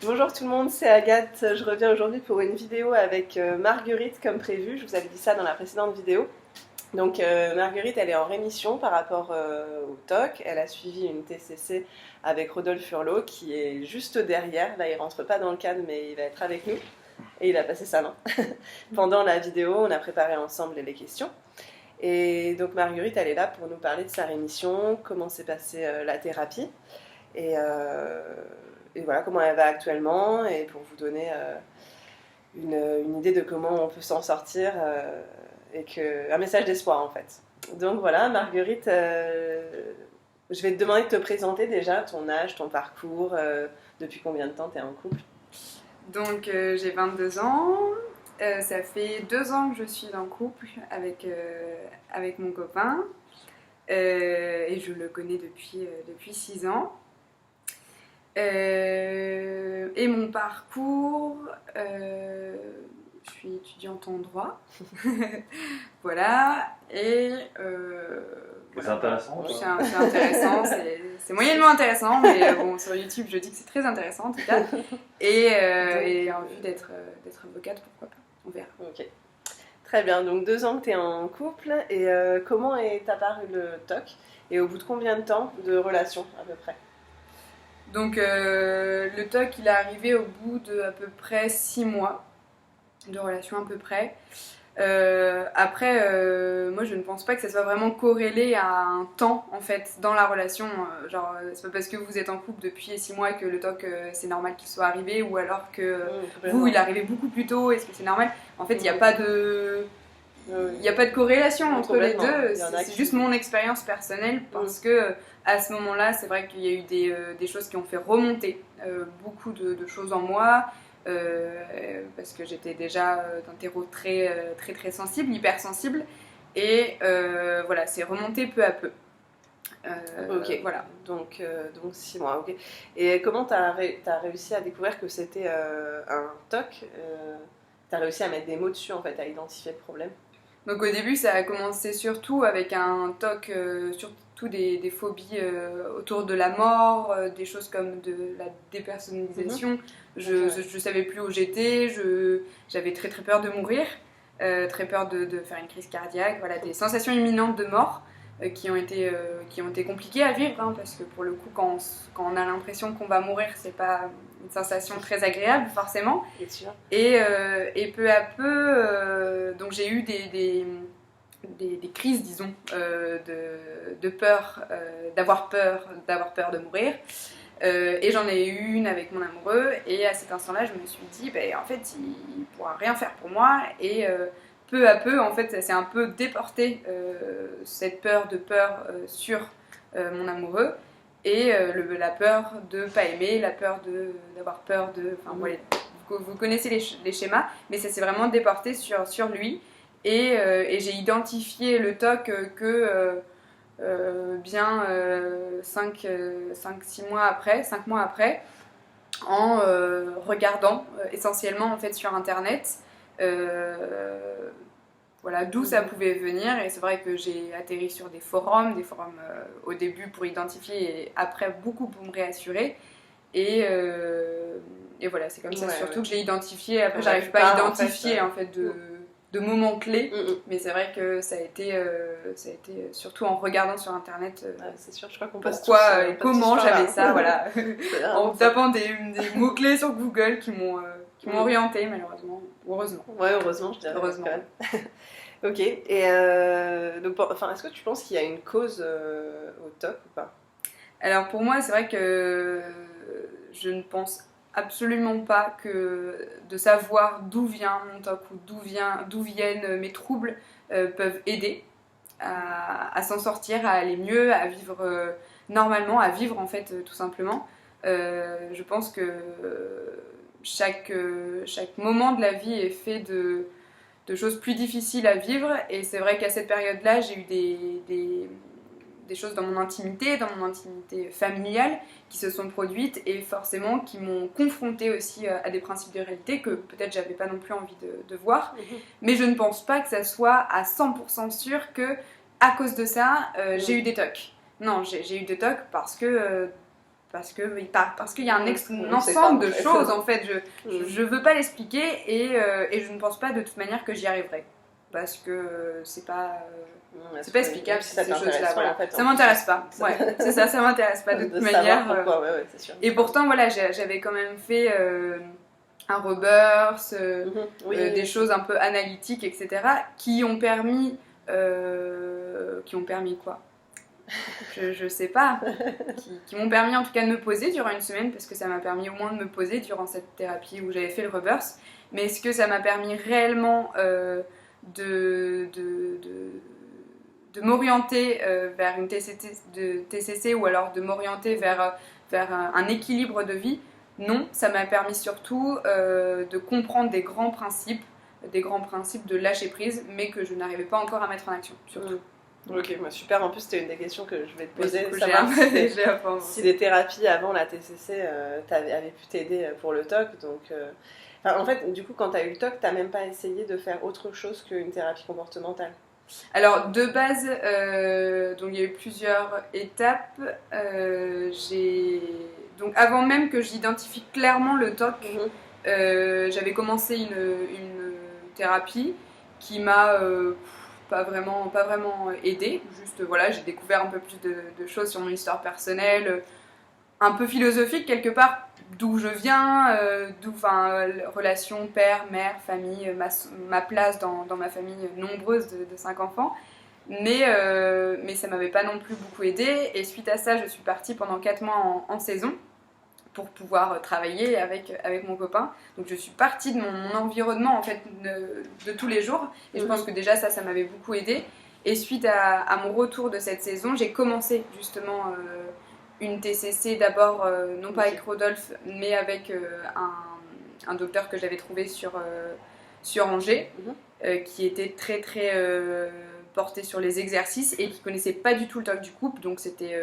Bonjour tout le monde, c'est Agathe. Je reviens aujourd'hui pour une vidéo avec Marguerite comme prévu. Je vous avais dit ça dans la précédente vidéo. Donc Marguerite, elle est en rémission par rapport au TOC. Elle a suivi une TCC avec Rodolphe Furlot qui est juste derrière. Là, il rentre pas dans le cadre, mais il va être avec nous. Et il a passé sa main. Pendant la vidéo, on a préparé ensemble les questions. Et donc Marguerite, elle est là pour nous parler de sa rémission, comment s'est passée la thérapie. Et voilà comment elle va actuellement et pour vous donner une idée de comment on peut s'en sortir un message d'espoir en fait. Donc voilà, Marguerite, je vais te demander de te présenter déjà, ton âge, ton parcours, depuis combien de temps tu es en couple? Donc j'ai 22 ans, ça fait 2 ans que je suis en couple avec mon copain et je le connais depuis 6 ans. Et mon parcours, je suis étudiante en droit, voilà, et c'est intéressant. C'est intéressant, c'est moyennement intéressant, mais bon, sur YouTube je dis que c'est très intéressant en tout cas, et en vue d'être avocate, pourquoi pas, on verra. Ok, très bien, donc 2 ans que tu es en couple, et comment est apparu le TOC, et au bout de combien de temps de relation à peu près? Donc le TOC il est arrivé au bout de à peu près 6 mois de relation à peu près. Après moi je ne pense pas que ça soit vraiment corrélé à un temps en fait dans la relation, genre c'est pas parce que vous êtes en couple depuis 6 mois que le TOC c'est normal qu'il soit arrivé, ou alors que vous il est arrivé beaucoup plus tôt, est-ce que c'est normal? En fait il n'y a pas de... Il n'y a pas de corrélation entre les deux, c'est juste mon expérience personnelle parce que à ce moment-là, c'est vrai qu'il y a eu des choses qui ont fait remonter beaucoup de choses en moi parce que j'étais déjà d'un terreau très sensible, hypersensible, et voilà, c'est remonté peu à peu. Ok, voilà. Donc 6 mois, ok. Et comment t'as réussi à découvrir que c'était un TOC? T'as réussi à mettre des mots dessus en fait, à identifier le problème? Donc au début, ça a commencé surtout avec un TOC, surtout des phobies autour de la mort, des choses comme de la dépersonnalisation. Je savais plus où j'étais, j'avais très peur de mourir, très peur de faire une crise cardiaque, voilà, des sensations imminentes de mort qui ont été compliquées à vivre, hein, parce que pour le coup, quand on a l'impression qu'on va mourir, c'est pas une sensation très agréable forcément. Et peu à peu, donc j'ai eu des crises, disons, de peur, d'avoir peur de mourir. Et j'en ai eu une avec mon amoureux, et à cet instant-là, je me suis dit, en fait, il pourra rien faire pour moi, et peu à peu, en fait, ça s'est un peu déporté, cette peur sur mon amoureux, et la peur de pas aimer, la peur d'avoir peur de... Enfin, voilà, vous connaissez les schémas, mais ça s'est vraiment déporté sur lui, et j'ai identifié le TOC que... bien 5 mois après, en regardant essentiellement en fait sur internet voilà, d'où ça pouvait venir. Et c'est vrai que j'ai atterri sur des forums au début pour identifier, et après beaucoup pour me réassurer, et voilà, c'est comme ça surtout que je l'ai identifié. Après j'arrive pas à identifier en fait de moments clés, mais c'est vrai que ça a été surtout en regardant sur internet c'est sûr, je crois qu'on pourquoi et comment j'avais ça, voilà. En tapant des mots clés sur Google qui m'ont orientée, malheureusement, ou heureusement. Ouais, heureusement, je dirais. Heureusement. Quand même. Ok, et donc, est-ce que tu penses qu'il y a une cause au TOC ou pas? Alors pour moi, c'est vrai que je ne pense absolument pas que de savoir d'où vient mon TOC ou d'où viennent mes troubles peuvent aider à s'en sortir, à aller mieux, à vivre normalement, à vivre en fait tout simplement. Je pense que chaque moment de la vie est fait de choses plus difficiles à vivre, et c'est vrai qu'à cette période-là, j'ai eu des choses dans mon intimité familiale qui se sont produites, et forcément qui m'ont confrontée aussi à des principes de réalité que peut-être j'avais pas non plus envie de voir. Mais je ne pense pas que ça soit à 100% sûr que à cause de ça j'ai eu des TOC. Non, j'ai eu des TOC parce que parce qu'il y a un On sait ensemble pas, de en fait. choses en fait. Je veux pas l'expliquer et je ne pense pas de toute manière que j'y arriverai parce que c'est pas explicable ça ces choses-là. t'intéresse pas, Voilà. en fait, Ça en m'intéresse pas. Ouais, c'est ça, ça m'intéresse pas de toute manière. Pourquoi, ouais, c'est sûr. Et pourtant voilà, j'avais quand même fait un Rebirth, des choses un peu analytiques, etc. qui ont permis quoi? Je sais pas, qui m'ont permis en tout cas de me poser durant une semaine, parce que ça m'a permis au moins de me poser durant cette thérapie où j'avais fait le Rebirth. Mais est-ce que ça m'a permis réellement de m'orienter vers une TCC ou alors de m'orienter vers un équilibre de vie? Non, ça m'a permis surtout de comprendre des grands principes de lâcher prise, mais que je n'arrivais pas encore à mettre en action, surtout. Ok, super. En plus, c'était une des questions que je vais te poser. Du coup, savoir si les thérapies avant la TCC avaient pu t'aider pour le TOC. Donc, en fait, du coup, quand tu as eu le TOC, tu n'as même pas essayé de faire autre chose qu'une thérapie comportementale? Alors, de base, donc, il y a eu plusieurs étapes. Donc, avant même que j'identifie clairement le TOC, j'avais commencé une thérapie qui m'a pas vraiment aidée. Juste, voilà, j'ai découvert un peu plus de choses sur mon histoire personnelle, un peu philosophique quelque part, d'où je viens, relation père, mère, famille, ma place dans ma famille nombreuse de 5 enfants. Mais ça m'avait pas non plus beaucoup aidée. Et suite à ça, je suis partie pendant 4 mois en saison pour pouvoir travailler avec mon copain. Donc je suis partie de mon environnement en fait de tous les jours, et je pense que déjà ça m'avait beaucoup aidé. Et suite à mon retour de cette saison, j'ai commencé justement une TCC d'abord, non pas avec Rodolphe, mais avec un docteur que j'avais trouvé sur Angers, qui était très très porté sur les exercices et qui connaissait pas du tout le TOC du couple, donc c'était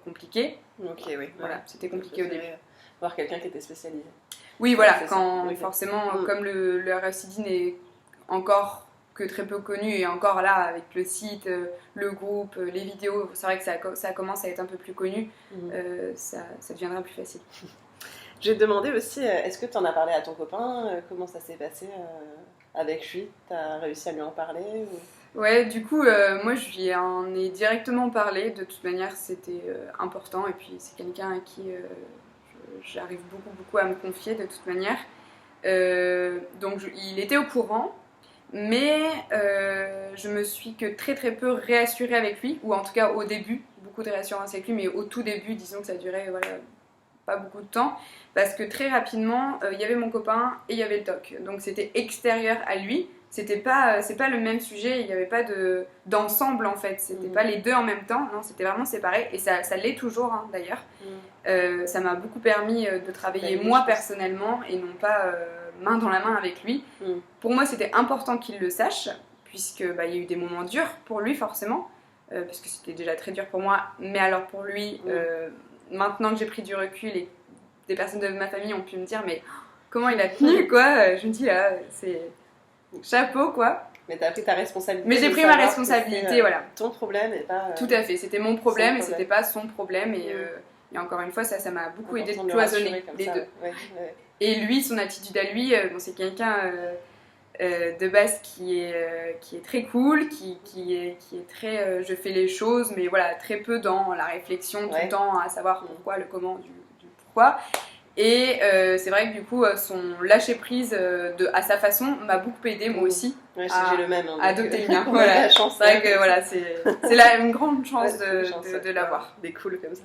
compliqué. Ok, oui. Voilà, c'était compliqué au début. Voir quelqu'un qui était spécialisé. Oui, voilà, forcément, comme le RSID n'est encore que très peu connu, et encore là, avec le site, le groupe, les vidéos, c'est vrai que ça commence à être un peu plus connu, ça deviendra plus facile. Je vais te demander aussi, est-ce que tu en as parlé à ton copain? Comment ça s'est passé avec lui? Tu as réussi à lui en parler ou... Ouais, du coup, moi je lui en ai directement parlé. De toute manière, c'était important. Et puis, c'est quelqu'un à qui j'arrive beaucoup à me confier de toute manière. Donc, il était au courant. Mais je me suis que très très peu réassurée avec lui. Ou en tout cas, au début, beaucoup de réassurance avec lui. Mais au tout début, disons que ça durait pas beaucoup de temps. Parce que très rapidement, il y avait mon copain et il y avait le TOC. Donc, c'était extérieur à lui. C'est pas le même sujet, il n'y avait pas d'ensemble en fait, c'était pas les deux en même temps, non, c'était vraiment séparé, et ça l'est toujours hein, d'ailleurs. Ça m'a beaucoup permis de travailler moi personnellement et non pas main dans la main avec lui. Pour moi c'était important qu'il le sache, puisque il y a eu des moments durs pour lui forcément, parce que c'était déjà très dur pour moi, mais alors pour lui, maintenant que j'ai pris du recul et des personnes de ma famille ont pu me dire mais comment il a tenu quoi, je me dis c'est... chapeau quoi. Mais t'as pris ta responsabilité. Mais j'ai pris ma responsabilité, voilà. Ton problème et pas... Tout à fait, c'était mon problème et c'était pas son problème. Et encore une fois, ça m'a beaucoup aidé de cloisonner les deux. Ouais. Et lui, son attitude à lui, c'est quelqu'un de base qui est très cool, qui est très... je fais les choses, mais voilà, très peu dans la réflexion tout le temps, à savoir pourquoi, le comment, du pourquoi. Et c'est vrai que du coup, son lâcher prise à sa façon m'a beaucoup aidé, moi aussi, ouais, j'ai le même, hein, à adopter le mien. Voilà. La chance, c'est vrai que voilà, c'est une grande chance de l'avoir. Des cools comme ça.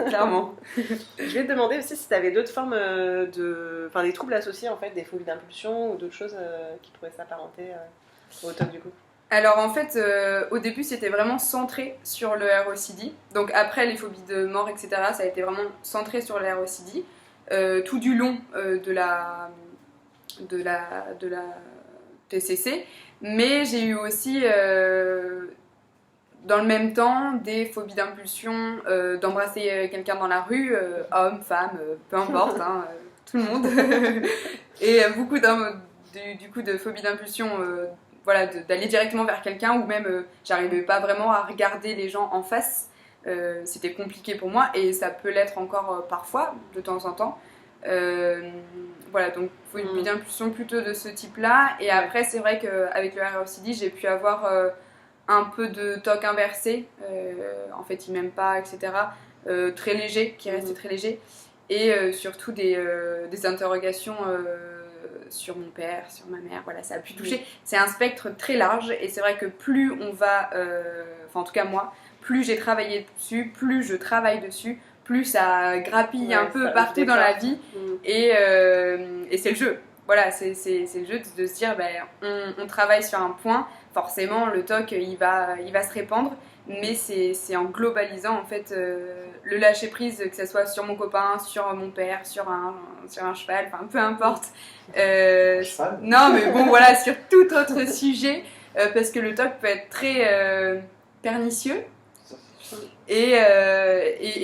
Clairement. Je vais te demander aussi si tu avais d'autres formes des troubles associés, en fait, des phobies d'impulsion ou d'autres choses qui pourraient s'apparenter au TOC du coup. Alors en fait, au début, c'était vraiment centré sur le ROCD. Donc après, les phobies de mort, etc., ça a été vraiment centré sur le ROCD. Tout du long de la TCC, mais j'ai eu aussi dans le même temps des phobies d'impulsion, d'embrasser quelqu'un dans la rue, homme, femme, peu importe, hein, tout le monde, et beaucoup du coup de phobies d'impulsion, voilà, d'aller directement vers quelqu'un, ou même j'arrivais pas vraiment à regarder les gens en face. c'était compliqué pour moi et ça peut l'être encore parfois, de temps en temps. Voilà, donc il faut une impulsion plutôt de ce type-là. Et après, c'est vrai qu'avec le ROCD, j'ai pu avoir un peu de TOC inversé. En fait, il m'aime pas, etc. Très léger, qui restait très léger. Et surtout des interrogations sur mon père, sur ma mère. Voilà, ça a pu toucher. C'est un spectre très large. Et c'est vrai que plus on va, enfin en tout cas moi, plus j'ai travaillé dessus, plus je travaille dessus, plus ça grappille un peu partout dans la vie. Et c'est le jeu. Voilà, c'est le jeu de se dire, on travaille sur un point, forcément le TOC il va se répandre, mais c'est en globalisant en fait le lâcher prise, que ce soit sur mon copain, sur mon père, sur un cheval, enfin peu importe. Non mais bon voilà, sur tout autre sujet, parce que le TOC peut être très pernicieux. Et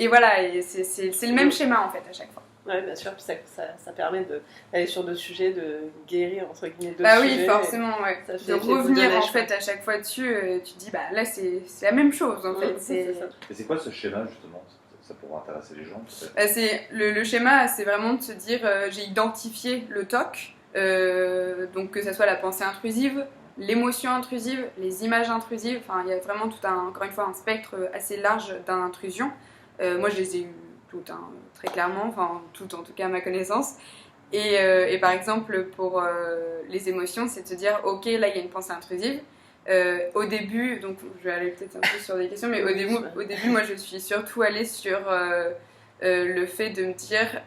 voilà, et c'est le même schéma en fait à chaque fois. Oui, bien sûr, puis ça permet d'aller sur d'autres sujets, de guérir entre guillemets d'autres bah sujets. Oui, forcément, ouais. De revenir en fait à chaque fois dessus, tu te dis bah là c'est la même chose en fait. Et c'est quoi ce schéma justement? Ça pourra intéresser les gens peut-être. C'est le schéma, c'est vraiment de se dire j'ai identifié le TOC, donc que ça soit la pensée intrusive, l'émotion intrusive, les images intrusives, enfin il y a vraiment encore une fois un spectre assez large d'intrusion. Moi je les ai eues toutes, hein, très clairement, enfin toutes en tout cas à ma connaissance. Et par exemple pour les émotions, c'est de se dire ok là il y a une pensée intrusive. Au début, donc je vais aller peut-être un peu sur des questions, mais au début moi je suis surtout allée sur le fait de me dire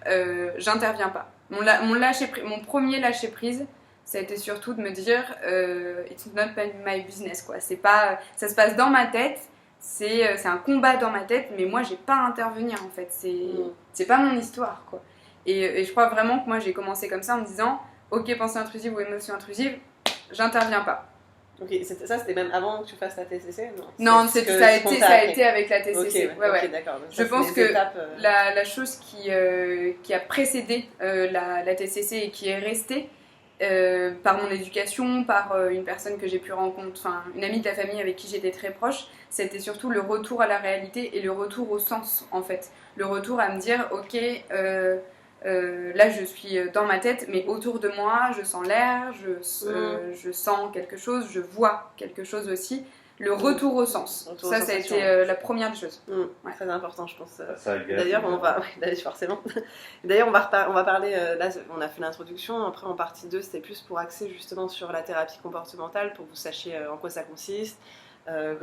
j'interviens pas. Mon premier lâcher prise, ça a été surtout de me dire it's not my business quoi. C'est pas, ça se passe dans ma tête, c'est un combat dans ma tête, mais moi j'ai pas à intervenir en fait. C'est pas mon histoire quoi. Et je crois vraiment que moi j'ai commencé comme ça en me disant ok pensée intrusive ou émotion intrusive, j'interviens pas. Ok, ça c'était même avant que tu fasses la TCC? Non, ça a été avec la TCC. Okay, ouais. D'accord. Je pense que la chose qui a précédé la TCC et qui est restée par mon éducation, par une personne que j'ai pu rencontrer, enfin une amie de la famille avec qui j'étais très proche, c'était surtout le retour à la réalité et le retour au sens en fait. Le retour à me dire ok, là je suis dans ma tête, mais autour de moi je sens l'air, je sens quelque chose, je vois quelque chose aussi. Le retour au sens, ça a été la première des choses. Ouais. Très important, je pense. D'ailleurs, forcément. D'ailleurs, on va parler. Là, on a fait l'introduction. Après, en partie 2, c'était plus pour axer justement sur la thérapie comportementale, pour que vous sachiez en quoi ça consiste,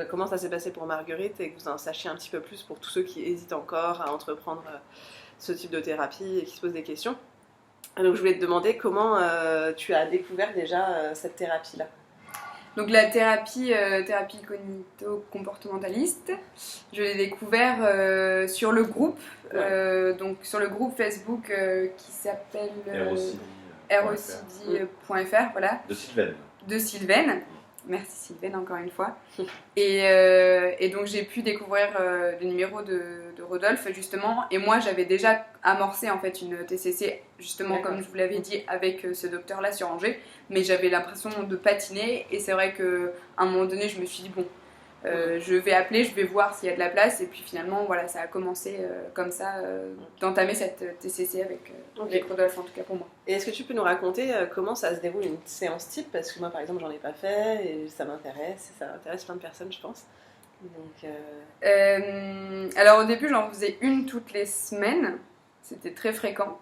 comment ça s'est passé pour Marguerite, et que vous en sachiez un petit peu plus pour tous ceux qui hésitent encore à entreprendre ce type de thérapie et qui se posent des questions. Donc, je voulais te demander comment tu as découvert déjà cette thérapie-là. Donc la thérapie cognito-comportementaliste, je l'ai découvert sur le groupe, donc sur le groupe Facebook qui s'appelle ROCD.fr, voilà. De Sylvaine. Merci Sylvaine encore une fois. Et donc j'ai pu découvrir le numéro de Rodolphe justement. Et moi j'avais déjà amorcé en fait une TCC justement comme je vous l'avais dit avec ce docteur-là sur Angers. Mais j'avais l'impression de patiner et c'est vrai qu'à un moment donné je me suis dit bon je vais appeler, je vais voir s'il y a de la place et puis finalement voilà ça a commencé comme ça d'entamer cette TCC avec Rodolphe en tout cas pour moi. Et est-ce que tu peux nous raconter comment ça se déroule une séance type? Parce que moi par exemple j'en ai pas fait et ça m'intéresse et ça intéresse plein de personnes je pense. Donc, alors au début j'en faisais une toutes les semaines, c'était très fréquent.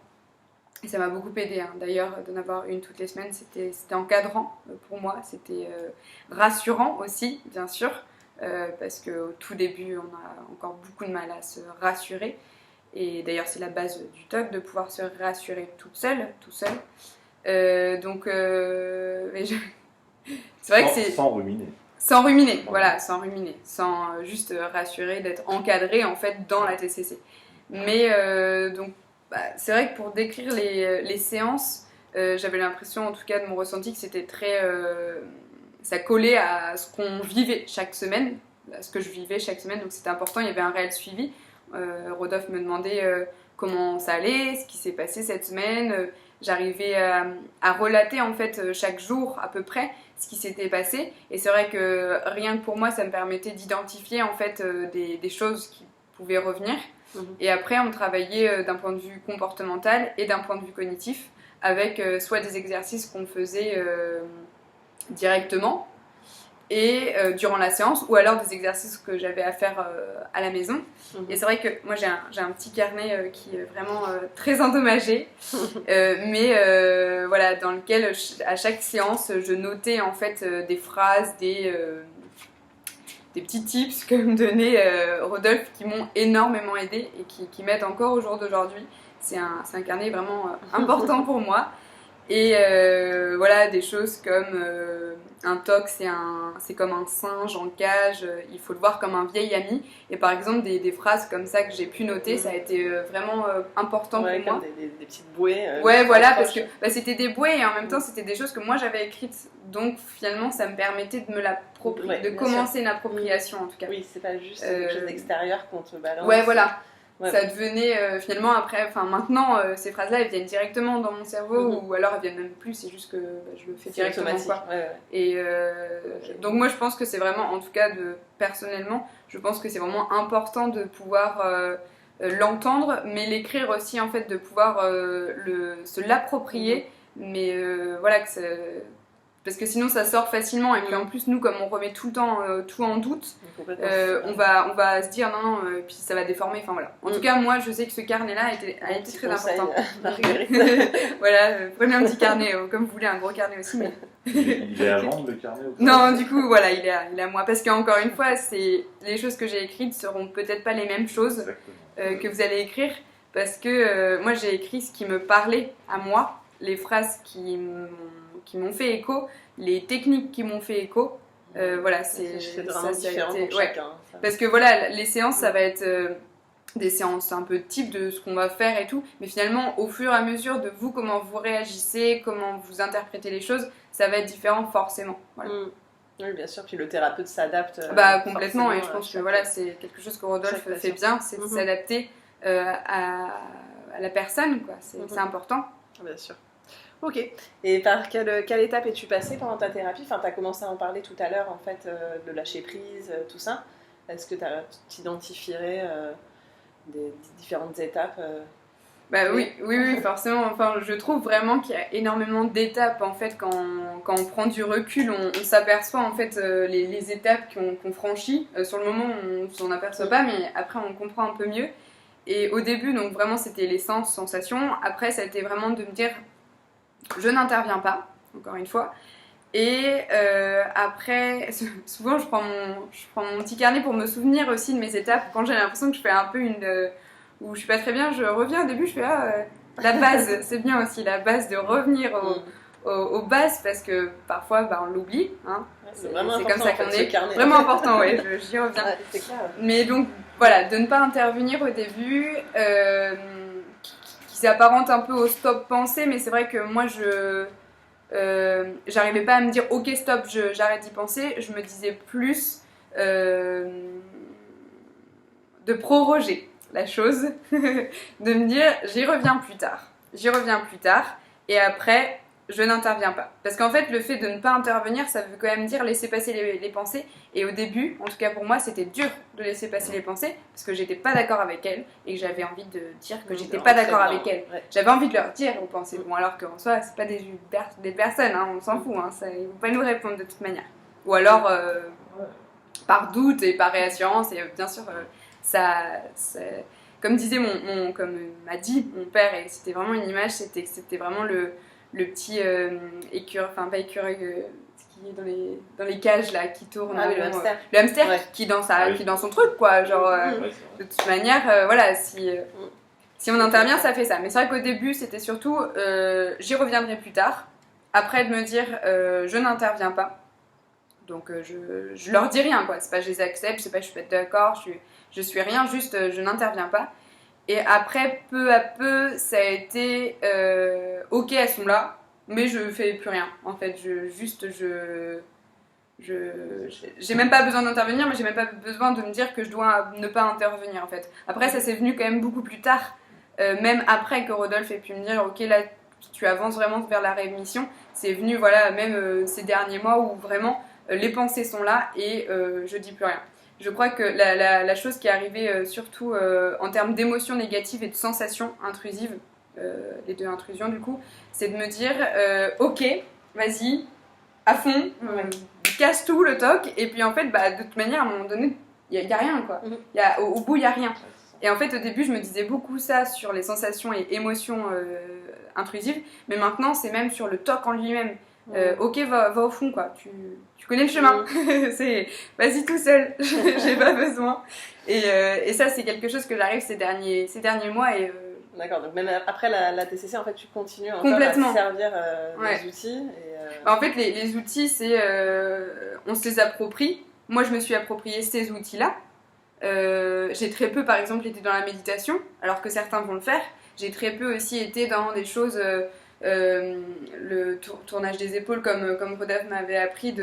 Et ça m'a beaucoup aidé, hein. D'ailleurs, d'en avoir une toutes les semaines, c'était encadrant pour moi, c'était rassurant aussi, bien sûr, parce qu'au tout début, on a encore beaucoup de mal à se rassurer. Et d'ailleurs, c'est la base du TOC, de pouvoir se rassurer tout seul. Donc, c'est vrai que c'est... Sans ruminer. Sans ruminer, voilà, sans ruminer, sans juste rassurer, d'être encadré en fait dans la TCC. Mais donc, c'est vrai que pour décrire les séances, j'avais l'impression, en tout cas de mon ressenti, que c'était très... ça collait à ce qu'on vivait chaque semaine, à ce que je vivais chaque semaine, donc c'était important, il y avait un réel suivi. Rodolphe me demandait comment ça allait, ce qui s'est passé cette semaine. J'arrivais à relater en fait chaque jour à peu près ce qui s'était passé. Et c'est vrai que rien que pour moi, ça me permettait d'identifier en fait des choses qui pouvais revenir. Et après, on travaillait d'un point de vue comportemental et d'un point de vue cognitif, avec soit des exercices qu'on faisait directement et durant la séance, ou alors des exercices que j'avais à faire à la maison. Et c'est vrai que moi j'ai un petit carnet qui est vraiment très endommagé, mais voilà, dans lequel à chaque séance je notais en fait des phrases, des petits tips que me donnait Rodolphe, qui m'ont énormément aidé et qui m'aident encore au jour d'aujourd'hui. C'est un carnet vraiment important pour moi. Et voilà, des choses comme un TOC, c'est comme un singe en cage, il faut le voir comme un vieil ami. Et par exemple, des phrases comme ça que j'ai pu noter, ça a été vraiment important pour moi. Des petites bouées. Ouais, voilà, parce que c'était des bouées et en même temps, c'était des choses que moi j'avais écrites. Donc finalement, ça me permettait de me l'approprier, de commencer une appropriation en tout cas. Oui, c'est pas juste quelque chose d'extérieur qu'on te balance. Ouais, voilà. Ouais. Ça devenait finalement après, maintenant ces phrases-là elles viennent directement dans mon cerveau ou alors elles viennent même plus, c'est juste que je le fais directement quoi. Et donc moi je pense que c'est vraiment, en tout cas personnellement, je pense que c'est vraiment important de pouvoir l'entendre, mais l'écrire aussi en fait, de pouvoir se l'approprier, mais voilà que parce que sinon ça sort facilement et puis en plus nous comme on remet tout le temps tout en doute, on va se dire non, puis ça va déformer, enfin voilà. En tout cas moi je sais que ce carnet là a été très important. Voilà, prenez un petit carnet comme vous voulez, un gros carnet aussi, mais... Il est à vendre le carnet ou Non, du coup voilà, il est à moi, parce qu'encore une fois les choses que j'ai écrites seront peut-être pas les mêmes choses que vous allez écrire, parce que moi j'ai écrit ce qui me parlait à moi, les phrases qui m'ont fait écho, les techniques qui m'ont fait écho. Voilà, c'est vraiment différent pour chacun. Ça. Parce que voilà, les séances, ça va être des séances un peu type de ce qu'on va faire et tout, mais finalement, au fur et à mesure de vous, comment vous réagissez, comment vous interprétez les choses, ça va être différent forcément. Voilà. Oui, bien sûr, puis le thérapeute s'adapte. Complètement, et je pense que voilà, c'est quelque chose que Rodolphe fait bien, c'est de s'adapter à la personne, quoi. C'est important. Bien sûr. Ok. Et par quelle étape es-tu passée pendant ta thérapie ? Enfin, tu as commencé à en parler tout à l'heure, en fait, de lâcher prise, tout ça. Est-ce que tu identifierais des différentes étapes Oui, forcément. Enfin, je trouve vraiment qu'il y a énormément d'étapes, en fait, quand on prend du recul, on s'aperçoit, en fait, les étapes qu'on franchit. Sur le moment, on s'en aperçoit pas, mais après, on comprend un peu mieux. Et au début, donc vraiment, c'était les sens, sensations. Après, ça a été vraiment de me dire... Je n'interviens pas, encore une fois. Et après, souvent je prends mon petit carnet pour me souvenir aussi de mes étapes. Quand j'ai l'impression que je fais un peu où je suis pas très bien, je reviens au début, je fais la base, c'est bien aussi, la base, de revenir aux bases, parce que parfois on l'oublie. Hein. C'est comme ça qu'on est. Vraiment important, ouais, j'y reviens. Ouais, c'est clair. Mais donc voilà, de ne pas intervenir au début. Qui s'apparente un peu au stop pensée, mais c'est vrai que moi j'arrivais pas à me dire ok stop, j'arrête d'y penser. Je me disais plus de proroger la chose, de me dire j'y reviens plus tard, et après je n'interviens pas. Parce qu'en fait, le fait de ne pas intervenir, ça veut quand même dire laisser passer les pensées. Et au début, en tout cas pour moi, c'était dur de laisser passer les pensées, parce que j'étais pas d'accord avec elles, et que j'avais envie de dire que j'étais pas d'accord avec elles. Ouais. J'avais envie de leur dire aux pensées. Bon, alors qu'en soi, c'est pas des personnes, hein, on s'en fout, hein, ils vont pas nous répondre de toute manière. Ou alors, par doute et par réassurance, et bien sûr, comme disait comme m'a dit mon père, et c'était vraiment une image, c'était vraiment le petit écureuil qui est dans les cages là, qui tourne, le hamster ouais. qui dans son truc quoi, genre de toute manière voilà, si on intervient ça fait ça. Mais c'est vrai qu'au début c'était surtout j'y reviendrai plus tard, après de me dire je n'interviens pas, donc je leur dis rien quoi, c'est pas je les accepte, c'est pas je suis pas d'accord, je suis rien, juste je n'interviens pas. Et après, peu à peu, ça a été ok, elles sont là, mais je fais plus rien. En fait, j'ai même pas besoin d'intervenir, mais j'ai même pas besoin de me dire que je dois ne pas intervenir en fait. Après, ça s'est venu quand même beaucoup plus tard, même après que Rodolphe ait pu me dire ok, là tu avances vraiment vers la rémission. C'est venu voilà, même ces derniers mois où vraiment les pensées sont là et je dis plus rien. Je crois que la chose qui est arrivée surtout en termes d'émotions négatives et de sensations intrusives, les deux intrusions du coup, c'est de me dire ok, vas-y, à fond, casse tout le toc, et puis en fait, bah, de toute manière, à un moment donné, il n'y a rien quoi. Au bout, il n'y a rien. Et en fait, au début, je me disais beaucoup ça sur les sensations et émotions intrusives, mais maintenant, c'est même sur le toc en lui-même. Ok, va au fond, quoi. Tu connais le chemin. C'est vas-y tout seul. J'ai pas besoin. Et ça, c'est quelque chose que j'arrive ces derniers mois. Et d'accord. Donc même après la TCC, en fait, tu continues encore complètement à te servir des outils. En fait, les outils, c'est on se les approprie. Moi, je me suis approprié ces outils-là. J'ai très peu, par exemple, été dans la méditation, alors que certains vont le faire. J'ai très peu aussi été dans des choses, le tournage des épaules, comme Rodolphe m'avait appris,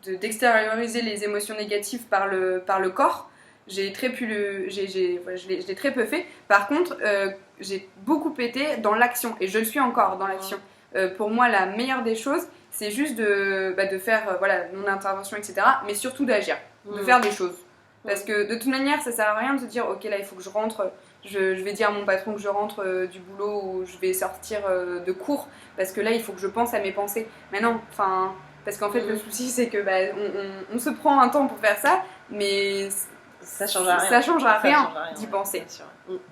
d'extérioriser les émotions négatives par le corps. J'ai très peu je l'ai très peu fait. Par contre, j'ai beaucoup été dans l'action, et je le suis encore dans l'action. Pour moi, la meilleure des choses, c'est juste de faire mon intervention, etc., mais surtout d'agir, de faire des choses. Parce que de toute manière, ça sert à rien de se dire ok, là il faut que je rentre, je vais dire à mon patron que je rentre du boulot ou je vais sortir de cours, parce que là il faut que je pense à mes pensées. Mais non, parce qu'en fait le souci c'est que on se prend un temps pour faire ça, mais ça changera rien. Ça changera rien d'y penser.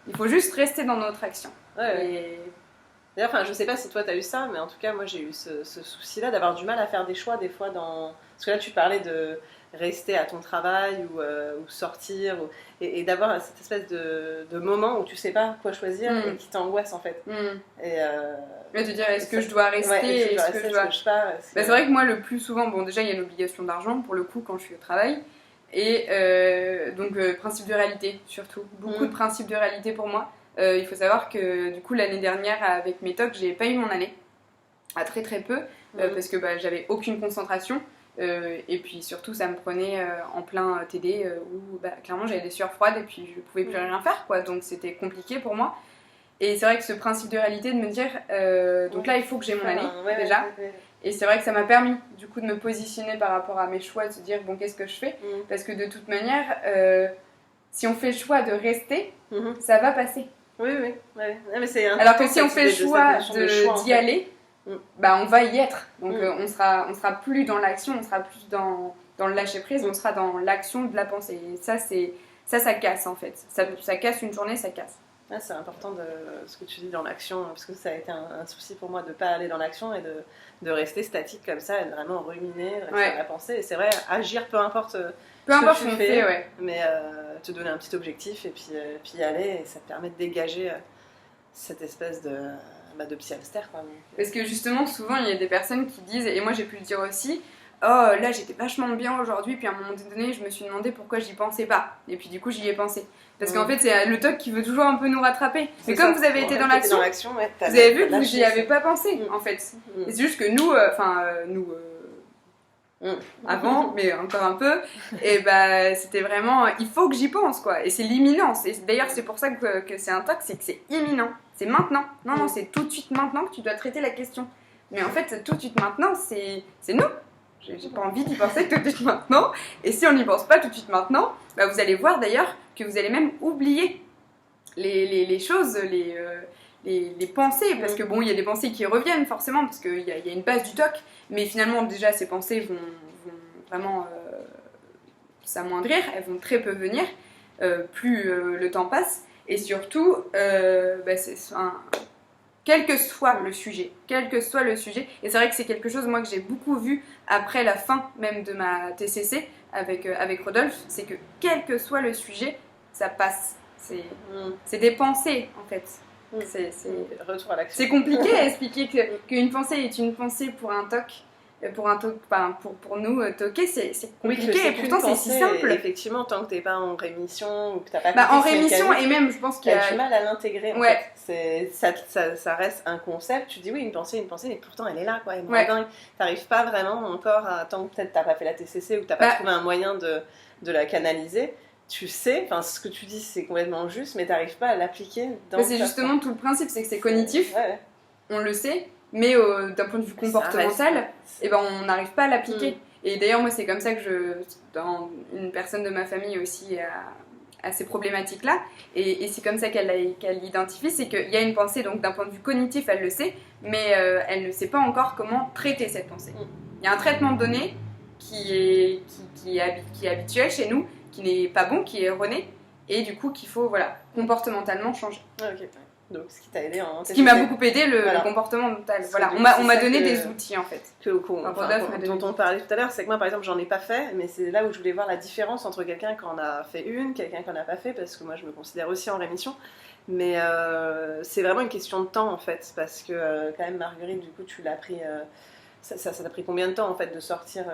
Il faut juste rester dans notre action. Ouais. D'ailleurs, je sais pas si toi t'as eu ça, mais en tout cas moi j'ai eu ce souci-là d'avoir du mal à faire des choix des fois parce que là tu parlais de rester à ton travail ou sortir et d'avoir cette espèce de moment où tu sais pas quoi choisir et qui t'angoisse en fait. Mais te dire est-ce que je dois rester, est-ce que je dois... C'est vrai que moi le plus souvent, bon déjà il y a une obligation d'argent pour le coup quand je suis au travail et donc principe de réalité surtout, beaucoup de principes de réalité pour moi. Il faut savoir que du coup l'année dernière avec mes TOC j'ai pas eu mon année, à très très peu, parce que j'avais aucune concentration. Et puis surtout ça me prenait en plein TD où clairement j'avais des sueurs froides et puis je pouvais plus rien faire quoi, donc c'était compliqué pour moi. Et c'est vrai que ce principe de réalité de me dire donc là il faut que j'ai mon année déjà. Et c'est vrai que ça m'a permis du coup de me positionner par rapport à mes choix, de se dire bon qu'est-ce que je fais, parce que de toute manière si on fait le choix de rester ça va passer. Oui. Mais c'est alors que si on fait le choix d'y aller, on va y être. Donc on sera plus dans l'action, on sera plus dans le lâcher prise, on sera dans l'action de la pensée. Et ça casse en fait. Ça casse une journée, ça casse. C'est important ce que tu dis dans l'action, parce que ça a été un souci pour moi de ne pas aller dans l'action et de rester statique comme ça et de vraiment ruminer, de rester à la pensée. Et c'est vrai, agir peu importe ce que tu fais, mais te donner un petit objectif et puis y aller, et ça te permet de dégager cette espèce de petit hamster quoi. Parce que justement souvent il y a des personnes qui disent, et moi j'ai pu le dire aussi, oh là j'étais vachement bien aujourd'hui, puis à un moment donné je me suis demandé pourquoi j'y pensais pas, et puis du coup j'y ai pensé, parce qu'en fait c'est le TOC qui veut toujours un peu nous rattraper, mais comme vous avez été dans l'action, vous avez vu que j'y avais pas pensé en fait. Et c'est juste que nous avant, mais encore un peu, et c'était vraiment il faut que j'y pense quoi, et c'est l'imminence, et d'ailleurs c'est pour ça que c'est un TOC, c'est que c'est imminent, c'est maintenant, non c'est tout de suite maintenant que tu dois traiter la question, mais en fait tout de suite maintenant c'est nous, j'ai pas envie d'y penser tout de suite maintenant, et si on n'y pense pas tout de suite maintenant, vous allez voir d'ailleurs que vous allez même oublier les choses, les pensées, parce que bon, il y a des pensées qui reviennent forcément, parce qu'il y a une base du TOC, mais finalement déjà ces pensées vont vraiment s'amoindrir, elles vont très peu venir, plus le temps passe, et surtout, quel que soit le sujet, et c'est vrai que c'est quelque chose moi que j'ai beaucoup vu après la fin même de ma TCC avec Rodolphe, c'est que quel que soit le sujet, ça passe, c'est des pensées en fait. Retour à l'action. C'est compliqué à expliquer qu'une pensée est une pensée pour un TOC, pour nous toquer, c'est compliqué, et pourtant c'est si simple. Effectivement, tant que t'es pas en rémission ou que t'as pas en rémission, et même je pense qu'il y a du mal à l'intégrer. Ça reste un concept. Tu dis oui, une pensée, mais pourtant elle est là quoi. Dingue. T'arrives pas vraiment encore tant que peut-être t'as pas fait la TCC ou que t'as pas trouvé un moyen de la canaliser. Tu sais, ce que tu dis c'est complètement juste, mais t'arrives pas à l'appliquer dans c'est justement tout le principe, c'est que c'est cognitif, on le sait, mais d'un point de vue comportemental, on n'arrive pas à l'appliquer. Et d'ailleurs, moi, c'est comme ça que dans une personne de ma famille aussi à ces problématiques-là, et c'est comme ça qu'elle l'identifie, c'est qu'il y a une pensée, donc d'un point de vue cognitif, elle le sait, mais elle ne sait pas encore comment traiter cette pensée. Il y a un traitement de données qui est habituel chez nous, qui n'est pas bon, qui est erroné, et du coup qu'il faut comportementalement changer. Ah, ok. Donc ce qui t'a aidé en ce qui m'a beaucoup aidé, le comportement mental. Voilà, on m'a donné des outils en fait. Dont on parlait tout à l'heure, c'est que moi par exemple j'en ai pas fait, mais c'est là où je voulais voir la différence entre quelqu'un qui en a fait une, quelqu'un qui en a pas fait, parce que moi je me considère aussi en rémission. Mais c'est vraiment une question de temps en fait, parce que quand même Marguerite, du coup tu l'as pris, ça t'a pris combien de temps en fait de sortir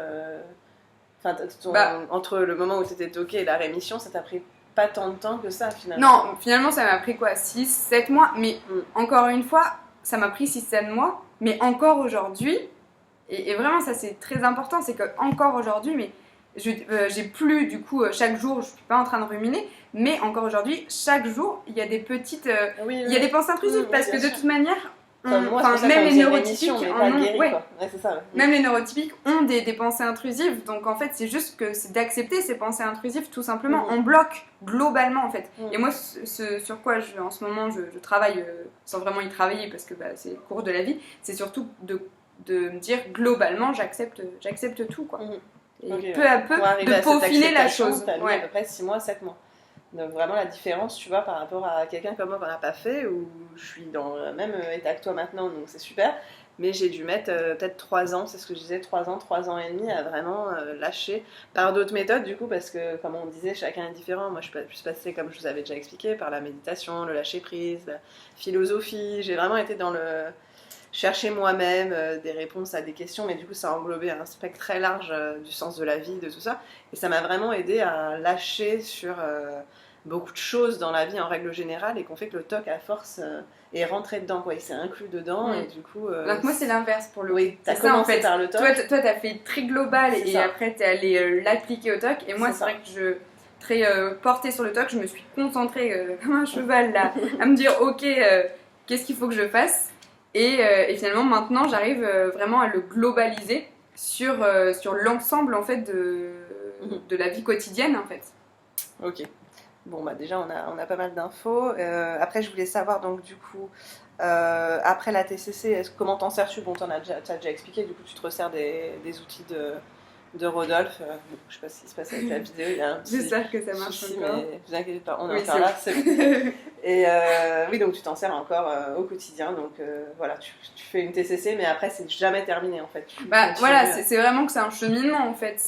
entre le moment où tu étais toquée et la rémission, ça t'a pris pas tant de temps que ça finalement. Non, finalement ça m'a pris 6-7 mois, mais encore une fois, ça m'a pris 6-7 mois, mais encore aujourd'hui, et vraiment ça c'est très important, c'est que encore aujourd'hui, mais j'ai plus du coup chaque jour, je suis pas en train de ruminer, mais encore aujourd'hui, chaque jour, il y a des petites, il y a des pensées intrusives, parce que de toute manière, même les neurotypiques même les neurotypiques ont des pensées intrusives, donc en fait c'est juste que c'est d'accepter ces pensées intrusives tout simplement. On bloque globalement en fait. Et moi ce sur quoi en ce moment je travaille sans vraiment y travailler parce que c'est le cours de la vie, c'est surtout de me dire globalement j'accepte tout quoi. Et peu à peu de peaufiner la chose. T'as mis à peu près 6 mois, 7 mois. Donc vraiment la différence, tu vois, par rapport à quelqu'un comme moi qu'on n'a pas fait, où je suis dans le même état que toi maintenant, donc c'est super, mais j'ai dû mettre peut-être 3 ans, c'est ce que je disais, 3 ans et demi à vraiment lâcher, par d'autres méthodes du coup, parce que comme on disait, chacun est différent. Moi je suis passée, comme je vous avais déjà expliqué, par la méditation, le lâcher prise, la philosophie, j'ai vraiment été dans le chercher moi-même des réponses à des questions, mais du coup ça a englobé un spectre très large du sens de la vie, de tout ça, et ça m'a vraiment aidé à lâcher sur beaucoup de choses dans la vie en règle générale, et qu'on fait que le TOC à force est rentré dedans, quoi. Il s'est inclus dedans, et du coup... Donc moi c'est l'inverse pour le oui, t'as commencé par le TOC. Toi t'as fait très global, et après t'es allé l'appliquer au TOC, et moi c'est vrai que très portée sur le TOC, je me suis concentrée comme un cheval là, à me dire ok, qu'est-ce qu'il faut que je fasse. Et finalement, maintenant, j'arrive vraiment à le globaliser sur l'ensemble en fait de la vie quotidienne en fait. Ok. Bon bah déjà on a pas mal d'infos. Après je voulais savoir donc du coup après la TCC, comment t'en sers-tu? Bon t'as déjà expliqué, du coup tu te resserres des outils de Rodolphe. Je sais pas ce qui se passe avec la vidéo, il y a un petit j'espère que ça marche souci, encore. Mais vous inquiétez pas, on est encore là, c'est bon. Et oui, donc tu t'en sers encore au quotidien, donc voilà, tu fais une TCC, mais après c'est jamais terminé en fait. Voilà, c'est vraiment que c'est un cheminement en fait.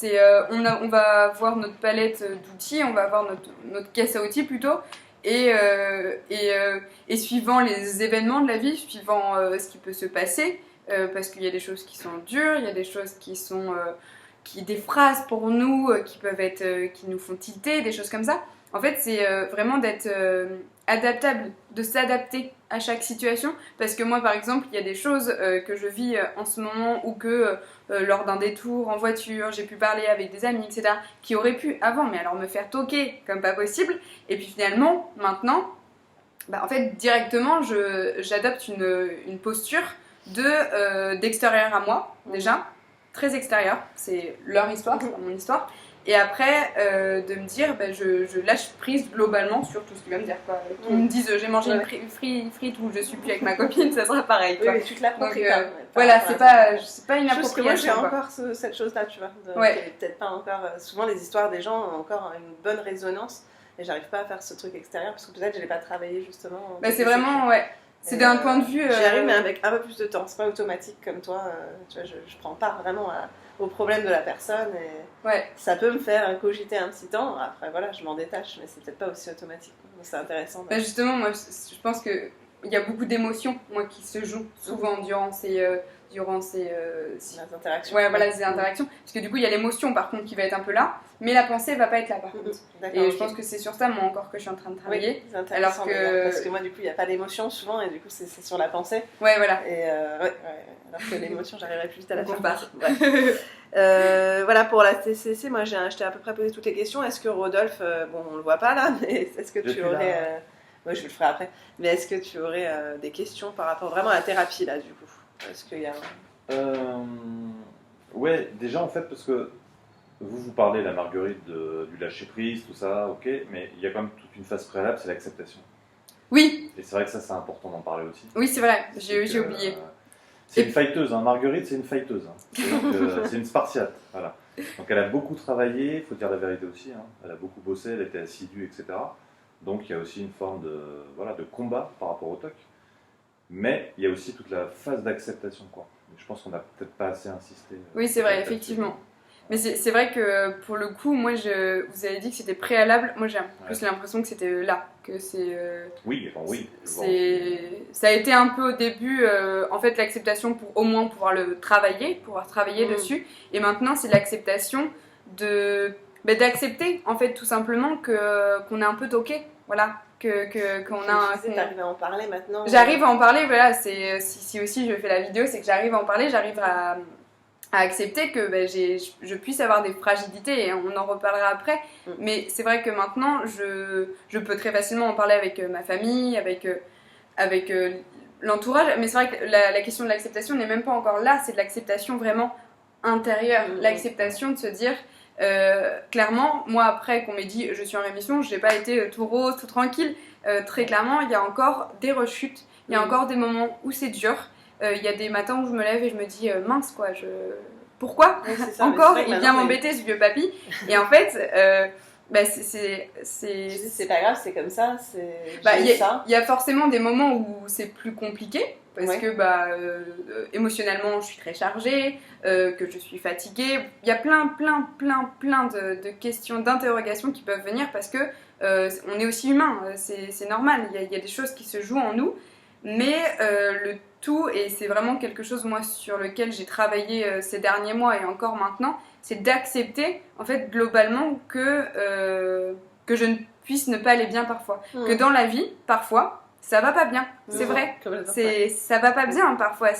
On va avoir notre palette d'outils, on va avoir notre caisse à outils plutôt, et suivant les événements de la vie, suivant ce qui peut se passer, parce qu'il y a des choses qui sont dures, il y a des choses qui sont... des phrases pour nous qui peuvent être qui nous font tilter, des choses comme ça. En fait, c'est vraiment d'être adaptable, de s'adapter à chaque situation, parce que moi par exemple, il y a des choses que je vis en ce moment, ou que lors d'un détour en voiture, j'ai pu parler avec des amis, etc., qui auraient pu avant, mais alors me faire toquer comme pas possible, et puis finalement, maintenant, en fait, directement, j'adopte une posture d'extérieur à moi, déjà, très extérieur, c'est leur histoire, c'est pas mon histoire. Et après, de me dire, je lâche prise globalement sur tout ce qu'ils vont me dire. Qu'ils me disent, j'ai mangé une frite ou je suis plus avec ma copine, ça sera pareil. Oui, mais tu te l'appropries pas. Voilà, c'est pas une appropriation. Moi, j'ai encore cette chose-là, tu vois. Peut-être pas encore. Souvent, les histoires des gens ont encore une bonne résonance, et j'arrive pas à faire ce truc extérieur, parce que peut-être je l'ai pas travaillé justement. C'est vraiment, ouais. C'est d'un point de vue... J'y arrive, mais avec un peu plus de temps. C'est pas automatique comme toi. Tu vois, je prends part vraiment au problème de la personne. Et ça peut me faire cogiter un petit temps. Après, voilà, je m'en détache, mais c'est peut-être pas aussi automatique. C'est intéressant. Justement, moi, je pense qu'il y a beaucoup d'émotions, moi, qui se jouent souvent durant ces interactions. Ouais, voilà, ces interactions. Parce que du coup, il y a l'émotion, par contre, qui va être un peu là, mais la pensée va pas être là, par contre. Et je pense que c'est sur ça, moi, encore, que je suis en train de travailler. Oui, c'est intéressant, parce que moi, du coup, il n'y a pas d'émotion souvent, et du coup, c'est sur la pensée. Ouais, voilà. Et alors que l'émotion, j'arriverai plus vite à la faire. Voilà, pour la TCC, moi, je t'ai à peu près posé toutes les questions. Est-ce que Rodolphe, bon, on le voit pas là, mais est-ce que tu aurais... Moi, je le ferai après. Mais est-ce que tu aurais des questions par rapport vraiment à la thérapie, là, du coup? Est-ce qu'il y a... Ouais, déjà en fait, parce que vous parlez, la Marguerite, du lâcher-prise, tout ça, ok, mais il y a quand même toute une phase préalable, c'est l'acceptation. Oui, Et c'est vrai que ça, c'est important d'en parler aussi. oui, c'est vrai, C'est j'ai que, oublié. c'est Et- une fighteuse, hein. Marguerite, c'est une fighteuse. Hein. C'est une Spartiate, voilà. Donc elle a beaucoup travaillé, il faut dire la vérité aussi, hein. Elle a beaucoup bossé, elle était assidue, etc. Donc il y a aussi une forme voilà, de combat par rapport au TOC. Mais il y a aussi toute la phase d'acceptation, quoi. Je pense qu'on n'a peut-être pas assez insisté. Oui, c'est vrai, là-dessus. effectivement. Mais c'est vrai que pour le coup, moi, vous avez dit que c'était préalable. Moi, j'ai plus l'impression que c'était là, que c'est. Oui, enfin, oui. Ça a été un peu au début, en fait, l'acceptation pour au moins pouvoir pouvoir travailler dessus. Et maintenant, c'est l'acceptation d'accepter, en fait, tout simplement qu'on est un peu toqué. Voilà. Qu'on a. T'arrives à en parler maintenant. J'arrive à en parler, voilà. Si aussi je fais la vidéo, c'est que j'arrive à en parler, j'arrive à accepter que je puisse avoir des fragilités, et on en reparlera après. Mais c'est vrai que maintenant, je peux très facilement en parler avec ma famille, avec l'entourage. Mais c'est vrai que la question de l'acceptation n'est même pas encore là, c'est de l'acceptation vraiment intérieure. L'acceptation de se dire, clairement, moi après qu'on m'ait dit je suis en rémission, je n'ai pas été tout rose, tout tranquille. Très clairement, il y a encore des rechutes, il y a encore des moments où c'est dur. Il y a des matins où je me lève et je me dis mince quoi, pourquoi ça, encore il vient m'embêter ce vieux papy. Et en fait c'est pas grave, c'est comme ça, il y a forcément des moments où c'est plus compliqué parce que émotionnellement je suis très chargée, que je suis fatiguée. Il y a plein de questions, d'interrogations qui peuvent venir parce que on est aussi humain, c'est normal, il y a des choses qui se jouent en nous. Mais le tout, et c'est vraiment quelque chose moi sur lequel j'ai travaillé ces derniers mois et encore maintenant, c'est d'accepter en fait globalement que je ne puisse ne pas aller bien parfois. Que dans la vie, parfois, ça va pas bien. C'est vrai. Ça va pas bien parfois.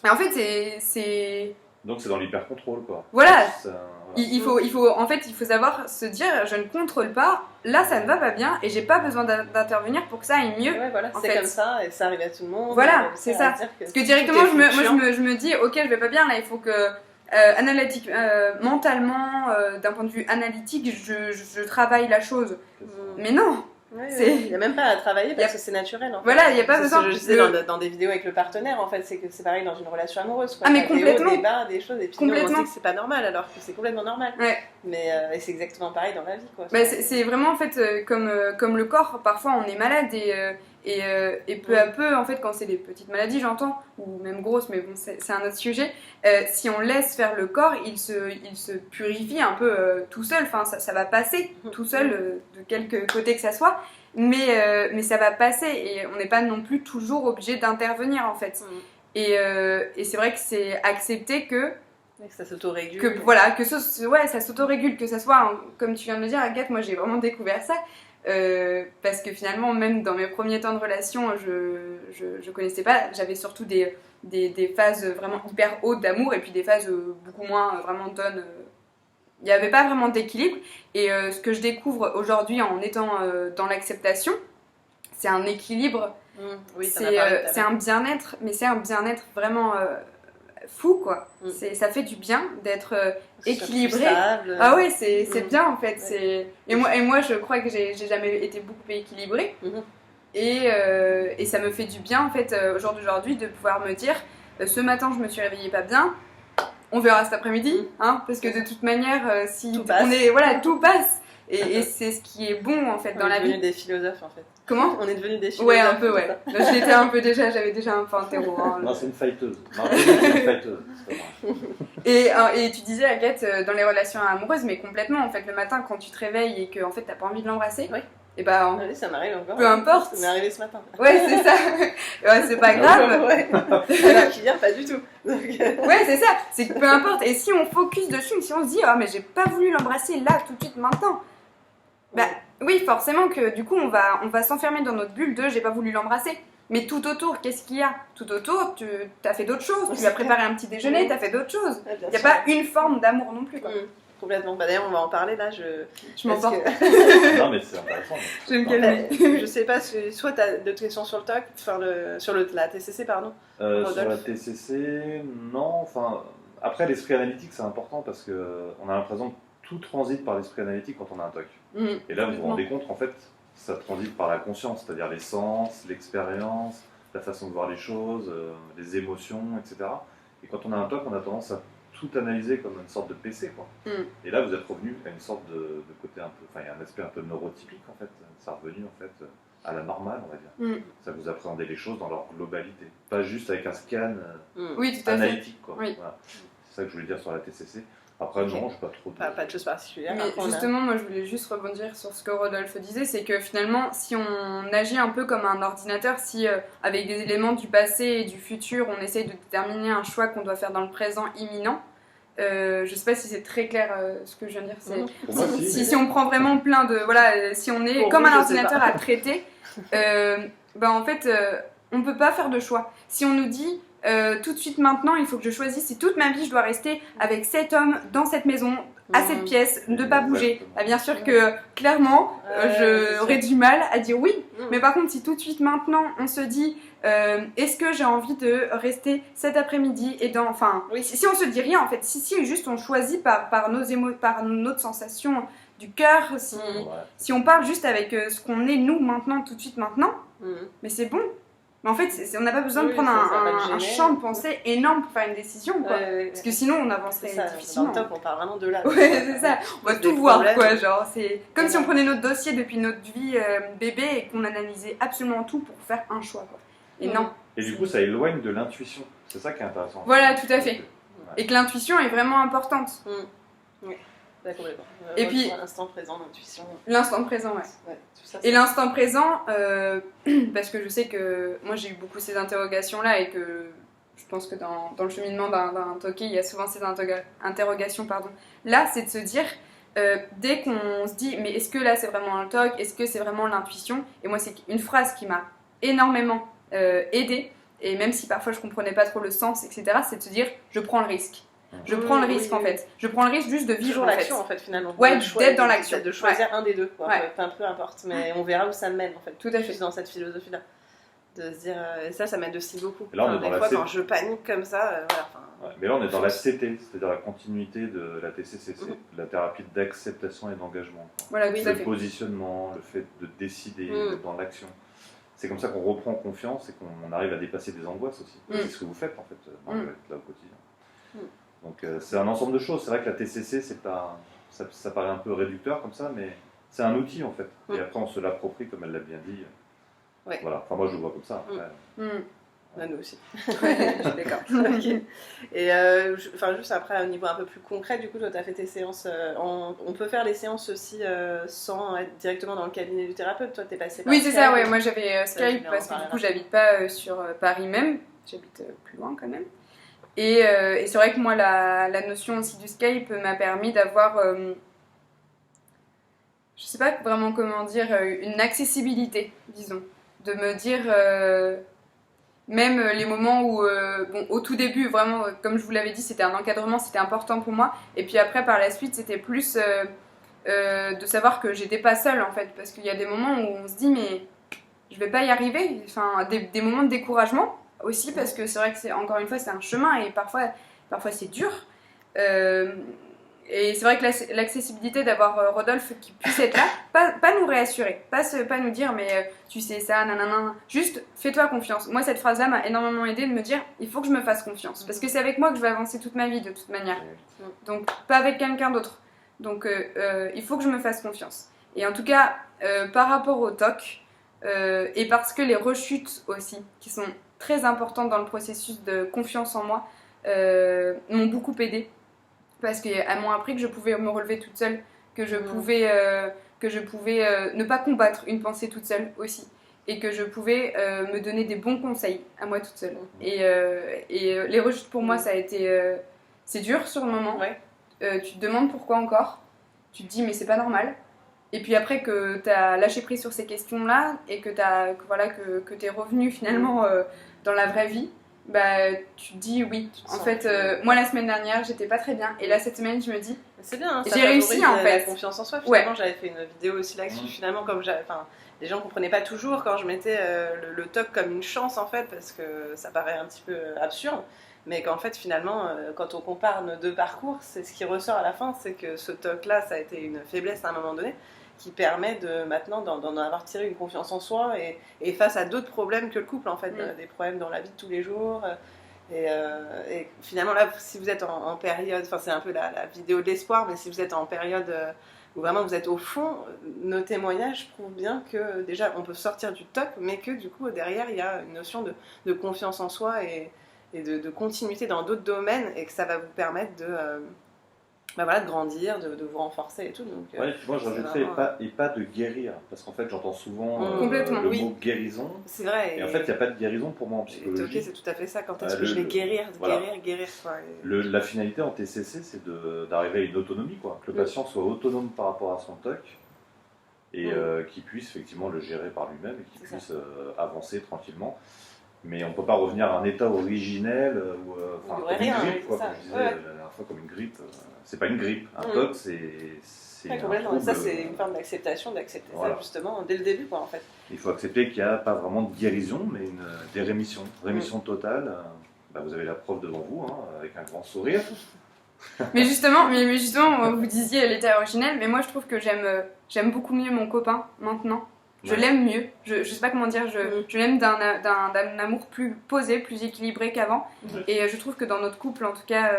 En fait, c'est... Donc c'est dans l'hyper-contrôle, quoi. Voilà. Ça... Il faut savoir se dire, je ne contrôle pas, là ça ne va pas bien et j'ai pas besoin d'intervenir pour que ça aille mieux. Ouais, voilà, c'est comme ça et ça arrive à tout le monde. Voilà, c'est ça. Parce que directement, je me dis, ok, je vais pas bien, là il faut que mentalement, d'un point de vue analytique, je travaille la chose. Mais non. Il n'y a même pas à travailler parce que c'est naturel. En fait. Voilà, il n'y a pas besoin. Je disais dans des vidéos avec le partenaire, en fait, c'est que c'est pareil dans une relation amoureuse. Quoi. Ah, mais complètement. Des hauts, des bas, des choses, et puis nous, on se dit que c'est pas normal alors que c'est complètement normal. Ouais. Mais et c'est exactement pareil dans la vie. Quoi. C'est vraiment en fait comme le corps, parfois on est malade et peu à peu, en fait, quand c'est des petites maladies, j'entends, ou même grosses, mais bon, c'est un autre sujet, si on laisse faire le corps, il se purifie un peu tout seul, enfin, ça va passer tout seul, de quelque côté que ça soit, mais ça va passer, et on n'est pas non plus toujours obligé d'intervenir, en fait. Et c'est vrai que c'est accepter que ça s'autorégule. Ça s'autorégule, que ça soit, comme tu viens de le dire, Agathe, moi j'ai vraiment découvert ça. Parce que finalement, même dans mes premiers temps de relation, je connaissais pas. J'avais surtout des phases vraiment hyper hautes d'amour et puis des phases beaucoup moins vraiment donnes. Il n'y avait pas vraiment d'équilibre. Et ce que je découvre aujourd'hui en étant dans l'acceptation, c'est un équilibre. C'est un bien-être, mais c'est un bien-être vraiment fou, quoi. Ça fait du bien d'être équilibré. Stable. Ah ouais, c'est bien en fait. Et moi, je crois que j'ai jamais été beaucoup équilibrée. Et ça me fait du bien en fait au jour d'aujourd'hui de pouvoir me dire ce matin je me suis réveillée pas bien, on verra cet après-midi, hein, parce que de toute manière si tout passe. Tout passe. Et c'est ce qui est bon en fait dans la vie. On est devenus des philosophes en fait. Comment ? On est devenus des philosophes. Ouais, un peu, ouais. Je l'étais un peu déjà, j'avais déjà un peu un terreau. Hein, non, c'est une fighteuse. C'est une fighteuse. Et tu disais, Agathe, dans les relations amoureuses, mais complètement, en fait, le matin, quand tu te réveilles et que en fait, t'as pas envie de l'embrasser, et bah, oui, ça m'arrive encore. Peu importe. Ça m'est arrivé ce matin. Ouais, c'est ça. Ouais, c'est pas grave. Ouais. Alors qu'il vient, pas du tout. Donc... Ouais, c'est ça. C'est que peu importe. Et si on focus dessus, si on se dit, ah, mais j'ai pas voulu l'embrasser là, tout de suite, maintenant. Bah, oui, forcément que du coup, on va s'enfermer dans notre bulle de j'ai pas voulu l'embrasser. Mais tout autour, qu'est-ce qu'il y a ? Tout autour, tu as fait d'autres choses. Tu lui as préparé un petit déjeuner, tu as fait d'autres choses. Il n'y a pas une forme d'amour non plus, quoi. Complètement. Bah, d'ailleurs, on va en parler là. Je m'emporte. Non, mais c'est intéressant. Je vais me calmer. Je sais pas, soit tu as d'autres questions sur le TOC, sur la TCC, pardon. Sur la TCC, non. Enfin, Après, l'esprit analytique, c'est important parce qu'on a l'impression que tout transite par l'esprit analytique quand on a un TOC. Et là, vous vous rendez compte qu'en fait, ça transite par la conscience, c'est-à-dire les sens, l'expérience, la façon de voir les choses, les émotions, etc. Et quand on a un TOC, on a tendance à tout analyser comme une sorte de PC, quoi. Et là, vous êtes revenu à une sorte de côté un peu, enfin, il y a un aspect un peu neurotypique, en fait. Ça est revenu, en fait, à la normale, on va dire. Ça vous appréhendez les choses dans leur globalité, pas juste avec un scan Oui, tout à analytique, quoi. Oui. Voilà. C'est ça que je voulais dire sur la TCC. Après, non, je n'ai pas trop de... Pas de choses particulières. Mais justement, moi je voulais juste rebondir sur ce que Rodolphe disait, c'est que finalement, si on agit un peu comme un ordinateur, si avec des éléments du passé et du futur, on essaye de déterminer un choix qu'on doit faire dans le présent imminent, je sais pas si c'est très clair ce que je viens de dire. C'est, si on prend vraiment plein de... Voilà, si on est comme un ordinateur à traiter, en fait, on peut pas faire de choix. Si on nous dit... tout de suite maintenant, il faut que je choisisse si toute ma vie je dois rester avec cet homme dans cette maison, à cette pièce, ne pas bouger. Ah, bien sûr que clairement, j'aurais du mal à dire oui. Mais par contre, si tout de suite maintenant on se dit est-ce que j'ai envie de rester cet après-midi et dans, enfin, si on se dit rien en fait, si juste on choisit par notre sensation du cœur, si on parle juste avec ce qu'on est nous maintenant, tout de suite maintenant, mais c'est bon. Mais en fait, on n'a pas besoin de prendre un champ de pensée énorme pour faire une décision, quoi. Parce que sinon, on avancerait difficilement. Dans le top, on part vraiment de là. Ouais, c'est ça. On va tout voir, quoi. Genre, c'est comme si on prenait notre dossier depuis notre vie bébé et qu'on analysait absolument tout pour faire un choix, quoi. Et non. Et du coup, ça éloigne de l'intuition. C'est ça qui est intéressant. Voilà, tout à fait. Et que l'intuition est vraiment importante. Oui. Complètement. Et puis l'instant présent, l'intuition. L'instant présent, ouais. Tout ça, et l'instant présent, parce que je sais que moi j'ai eu beaucoup ces interrogations-là et que je pense que dans le cheminement d'un toqué, il y a souvent ces interrogations. Là, c'est de se dire, dès qu'on se dit, mais est-ce que là c'est vraiment un toc, est-ce que c'est vraiment l'intuition? Et moi, c'est une phrase qui m'a énormément aidée, et même si parfois je comprenais pas trop le sens, etc., c'est de se dire, je prends le risque. Je prends le risque en fait. Je prends le risque juste de vivre l'action en fait finalement. Ouais, d'être dans l'action. De choisir un des deux, quoi. Peu importe, mais on verra où ça mène en fait. Tout à fait. Dans cette philosophie-là. De se dire, et ça m'aide aussi beaucoup. Et là, on est des fois, quand je panique comme ça, mais là, on est dans la CT, c'est-à-dire la continuité de la TCCC, la thérapie d'acceptation et d'engagement. Voilà, le positionnement, le fait de décider, d'être dans l'action. C'est comme ça qu'on reprend confiance et qu'on arrive à dépasser des angoisses aussi. C'est ce que vous faites en fait, là au quotidien. Donc c'est un ensemble de choses. C'est vrai que la TCC, ça paraît un peu réducteur comme ça, mais c'est un outil en fait. Et après, on se l'approprie, comme elle l'a bien dit. Voilà. Enfin, moi, je le vois comme ça. Nous aussi. Je suis d'accord. Okay. Et juste après, au niveau un peu plus concret, du coup, toi, tu as fait tes séances. On peut faire les séances aussi sans être directement dans le cabinet du thérapeute. Toi, tu es passé par Skype. Oui, c'est ça, ouais. Moi, j'avais Skype parce que du coup, j'habite pas sur Paris même. J'habite plus loin quand même. Et c'est vrai que moi, la notion aussi du Skype m'a permis d'avoir, je sais pas vraiment comment dire, une accessibilité, disons. De me dire, même les moments où, au tout début, vraiment, comme je vous l'avais dit, c'était un encadrement, c'était important pour moi. Et puis après, par la suite, c'était plus de savoir que j'étais pas seule, en fait. Parce qu'il y a des moments où on se dit, mais je vais pas y arriver. Enfin, des moments de découragement. Aussi parce que c'est vrai que encore une fois c'est un chemin et parfois c'est dur et c'est vrai que l'accessibilité d'avoir Rodolphe qui puisse être là, pas nous réassurer, pas nous dire mais tu sais ça, nanana, juste fais-toi confiance. Moi cette phrase là m'a énormément aidé de me dire il faut que je me fasse confiance parce que c'est avec moi que je vais avancer toute ma vie de toute manière, donc pas avec quelqu'un d'autre, donc il faut que je me fasse confiance. Et en tout cas par rapport au TOC et parce que les rechutes aussi qui sont très importantes dans le processus de confiance en moi m'ont beaucoup aidée parce qu'elles m'ont appris que je pouvais me relever toute seule, que je pouvais ne pas combattre une pensée toute seule aussi et que je pouvais me donner des bons conseils à moi toute seule. Et les rechutes pour moi ça a été c'est dur sur le moment. Tu te demandes pourquoi encore, tu te dis mais c'est pas normal. Et puis après que tu as lâché prise sur ces questions-là et que tu es revenu finalement dans la vraie vie, bah, tu te dis oui. En fait, moi la semaine dernière, j'étais pas très bien. Et là, cette semaine, je me dis, c'est bien, j'ai réussi en fait. La confiance en soi, finalement, j'avais fait une vidéo aussi là-dessus. Finalement, comme les gens comprenaient pas toujours quand je mettais le TOC comme une chance en fait, parce que ça paraît un petit peu absurde. mais qu'en fait finalement quand on compare nos deux parcours, c'est ce qui ressort à la fin, c'est que ce TOC-là, ça a été une faiblesse à un moment donné, qui permet de maintenant d'en avoir tiré une confiance en soi et face à d'autres problèmes que le couple, en fait, des problèmes dans la vie de tous les jours. Et finalement, là, si vous êtes en période, enfin, c'est un peu la vidéo de l'espoir, mais si vous êtes en période où vraiment vous êtes au fond, nos témoignages prouvent bien que déjà on peut sortir du TOC, mais que du coup, derrière, il y a une notion de confiance en soi et de continuité dans d'autres domaines et que ça va vous permettre de grandir, de vous renforcer et tout. Donc, moi j'ajouterais et pas de guérir, parce qu'en fait j'entends souvent le mot guérison. C'est vrai. Et en fait il n'y a pas de guérison pour moi en psychologie. C'est tout à fait ça. Quand est-ce que je vais guérir quoi. La finalité en TCC, c'est d'arriver à une autonomie, quoi. Que le patient soit autonome par rapport à son TOC et qu'il puisse effectivement le gérer par lui-même et qu'il puisse avancer tranquillement. Mais on ne peut pas revenir à un état originel comme une grippe, quoi, comme je disais la dernière fois, comme une grippe. C'est pas une grippe. Un TOC, c'est un trouble. Ça, c'est une forme d'acceptation, d'accepter ça justement dès le début, quoi, en fait. Il faut accepter qu'il n'y a pas vraiment de guérison, mais des rémissions. Rémission totale. Vous avez la preuve devant vous, avec un grand sourire. mais justement, vous disiez l'état originel, mais moi je trouve que j'aime beaucoup mieux mon copain maintenant. Je l'aime mieux, je sais pas comment dire, je l'aime d'un amour plus posé, plus équilibré qu'avant. Et je trouve que dans notre couple, en tout cas,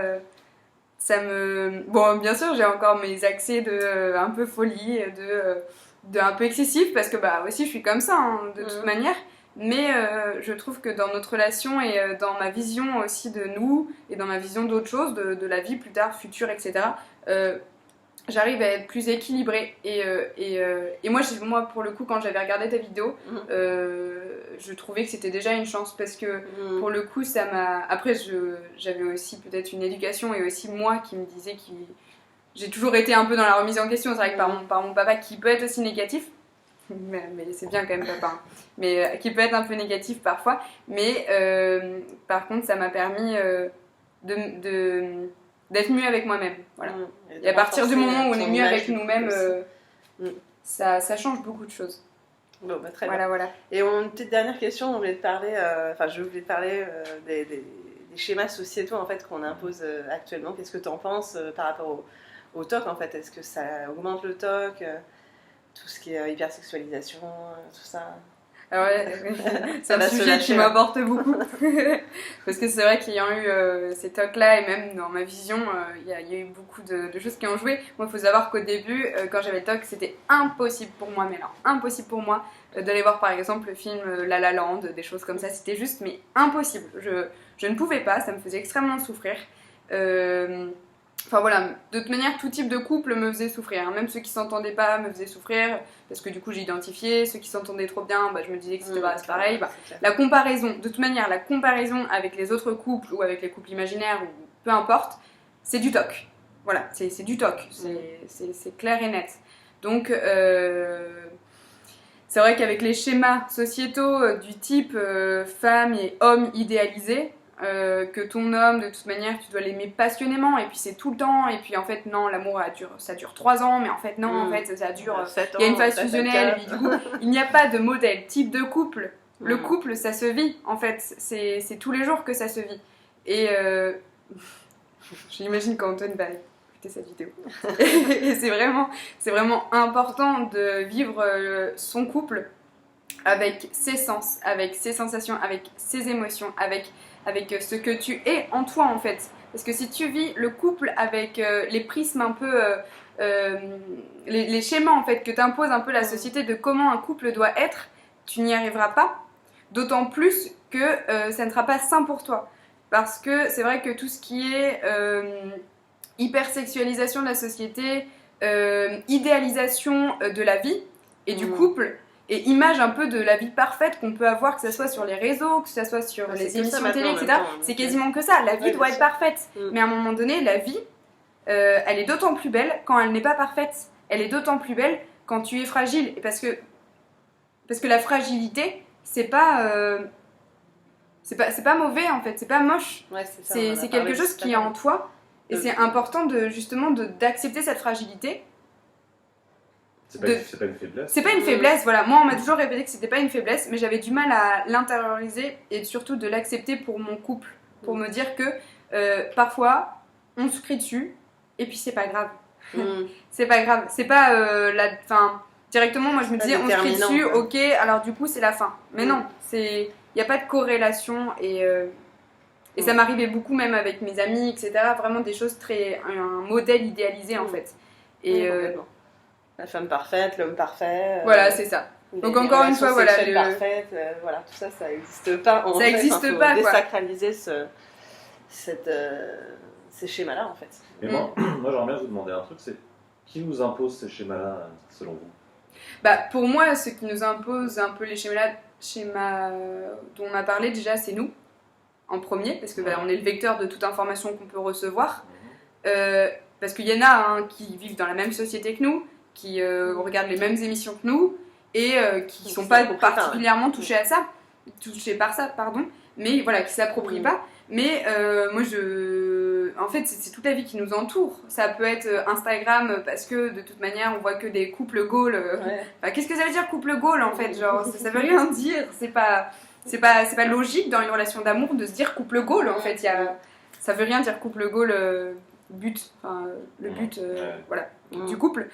ça me... Bon, bien sûr, j'ai encore mes accès de un peu folie, de un peu excessif, parce que aussi je suis comme ça, de toute manière. Mais je trouve que dans notre relation et dans ma vision aussi de nous, et dans ma vision d'autres choses, de la vie plus tard, future, etc., j'arrive à être plus équilibrée et moi pour le coup quand j'avais regardé ta vidéo je trouvais que c'était déjà une chance parce que pour le coup ça m'a... Après j'avais aussi peut-être une éducation et aussi moi qui me disais que j'ai toujours été un peu dans la remise en question, c'est vrai que par mon papa qui peut être aussi négatif mais c'est bien quand même papa mais qui peut être un peu négatif parfois mais par contre ça m'a permis d'être mieux avec moi-même, voilà. Et à partir du moment où on est mieux avec nous-mêmes, ça change beaucoup de choses. Bon, très bien. Voilà. Et une petite dernière question, je voulais te parler des schémas sociétaux en fait, qu'on impose actuellement. Qu'est-ce que tu en penses par rapport au TOC en fait? Est-ce que ça augmente le TOC, tout ce qui est hypersexualisation, tout ça? Alors c'est un sujet qui m'importe beaucoup parce que c'est vrai qu'ayant eu ces tocs-là et même dans ma vision, il y a eu beaucoup de choses qui ont joué. Moi, il faut savoir qu'au début, quand j'avais le TOC, c'était impossible pour moi, mais alors impossible pour moi d'aller voir par exemple le film La La Land, des choses comme ça. C'était juste, mais impossible. Je ne pouvais pas, ça me faisait extrêmement souffrir. Enfin voilà, de toute manière, tout type de couple me faisait souffrir. Même ceux qui s'entendaient pas me faisaient souffrir, parce que du coup j'ai identifié. Ceux qui s'entendaient trop bien, je me disais que c'était c'est pareil. La comparaison, de toute manière, la comparaison avec les autres couples ou avec les couples imaginaires, ou peu importe, c'est du TOC. Voilà, c'est du TOC, c'est clair et net. Donc, c'est vrai qu'avec les schémas sociétaux du type femme et homme idéalisés, que ton homme, de toute manière, tu dois l'aimer passionnément, et puis c'est tout le temps, et puis en fait, non, l'amour, ça dure 3 ans, mais en fait, non, en fait, ça dure... Il y a une phase fusionnelle, et puis du coup, il n'y a pas de modèle, type de couple. Le couple, ça se vit, en fait, c'est tous les jours que ça se vit. Et j'imagine qu'Antoine va écouter cette vidéo. Et c'est vraiment important de vivre son couple avec ses sens, avec ses sensations, avec ses émotions, avec ce que tu es en toi en fait. Parce que si tu vis le couple avec les prismes un peu, les schémas en fait que t'impose un peu la société de comment un couple doit être, tu n'y arriveras pas. D'autant plus que ça ne sera pas sain pour toi. Parce que c'est vrai que tout ce qui est hypersexualisation de la société, idéalisation de la vie et du couple, et image un peu de la vie parfaite qu'on peut avoir, que ce soit sur les réseaux, que ce soit sur les émissions de télé, etc. C'est quasiment que ça. La vie doit être parfaite. Mais à un moment donné, la vie, elle est d'autant plus belle quand elle n'est pas parfaite. Elle est d'autant plus belle quand tu es fragile. Et parce que la fragilité, c'est pas mauvais en fait, c'est pas moche. C'est quelque chose qui est en toi. Et c'est important d'accepter cette fragilité. C'est pas une faiblesse. C'est pas une faiblesse, voilà. Moi, on m'a toujours répété que c'était pas une faiblesse, mais j'avais du mal à l'intérioriser et surtout de l'accepter pour mon couple. pour me dire que parfois on se crie dessus et puis c'est pas grave. C'est pas grave, c'est pas la fin. Directement, moi je me disais on se crie dessus, ok, alors du coup c'est la fin. Mais non, il n'y a pas de corrélation et ça m'arrivait beaucoup même avec mes amis, etc. Vraiment des choses un modèle idéalisé en fait. Et la femme parfaite, l'homme parfait. Voilà, c'est ça. Donc encore une fois, voilà, parfaite, voilà, tout ça, ça n'existe pas. Ça n'existe pas, quoi. Désacraliser ces schémas-là, en fait. Et moi j'aimerais bien vous demander un truc, c'est qui vous impose ces schémas-là, selon vous? Pour moi, ce qui nous impose un peu les schémas dont on a parlé déjà, c'est nous, en premier, parce que on est le vecteur de toute information qu'on peut recevoir. Parce qu'il y en a qui vivent dans la même société que nous, qui regardent les mêmes émissions que nous, et qui ne sont pas particulièrement touchés par ça, mais voilà, qui ne s'approprient pas. Mais moi, en fait, c'est toute la vie qui nous entoure. Ça peut être Instagram, parce que de toute manière, on voit que des couples goals. Qu'est-ce que ça veut dire couple goal, en fait? Genre, ça veut rien dire. C'est pas logique dans une relation d'amour de se dire couple goal, en fait. Ça veut rien dire couple goal, but. Enfin, le but, voilà, du couple.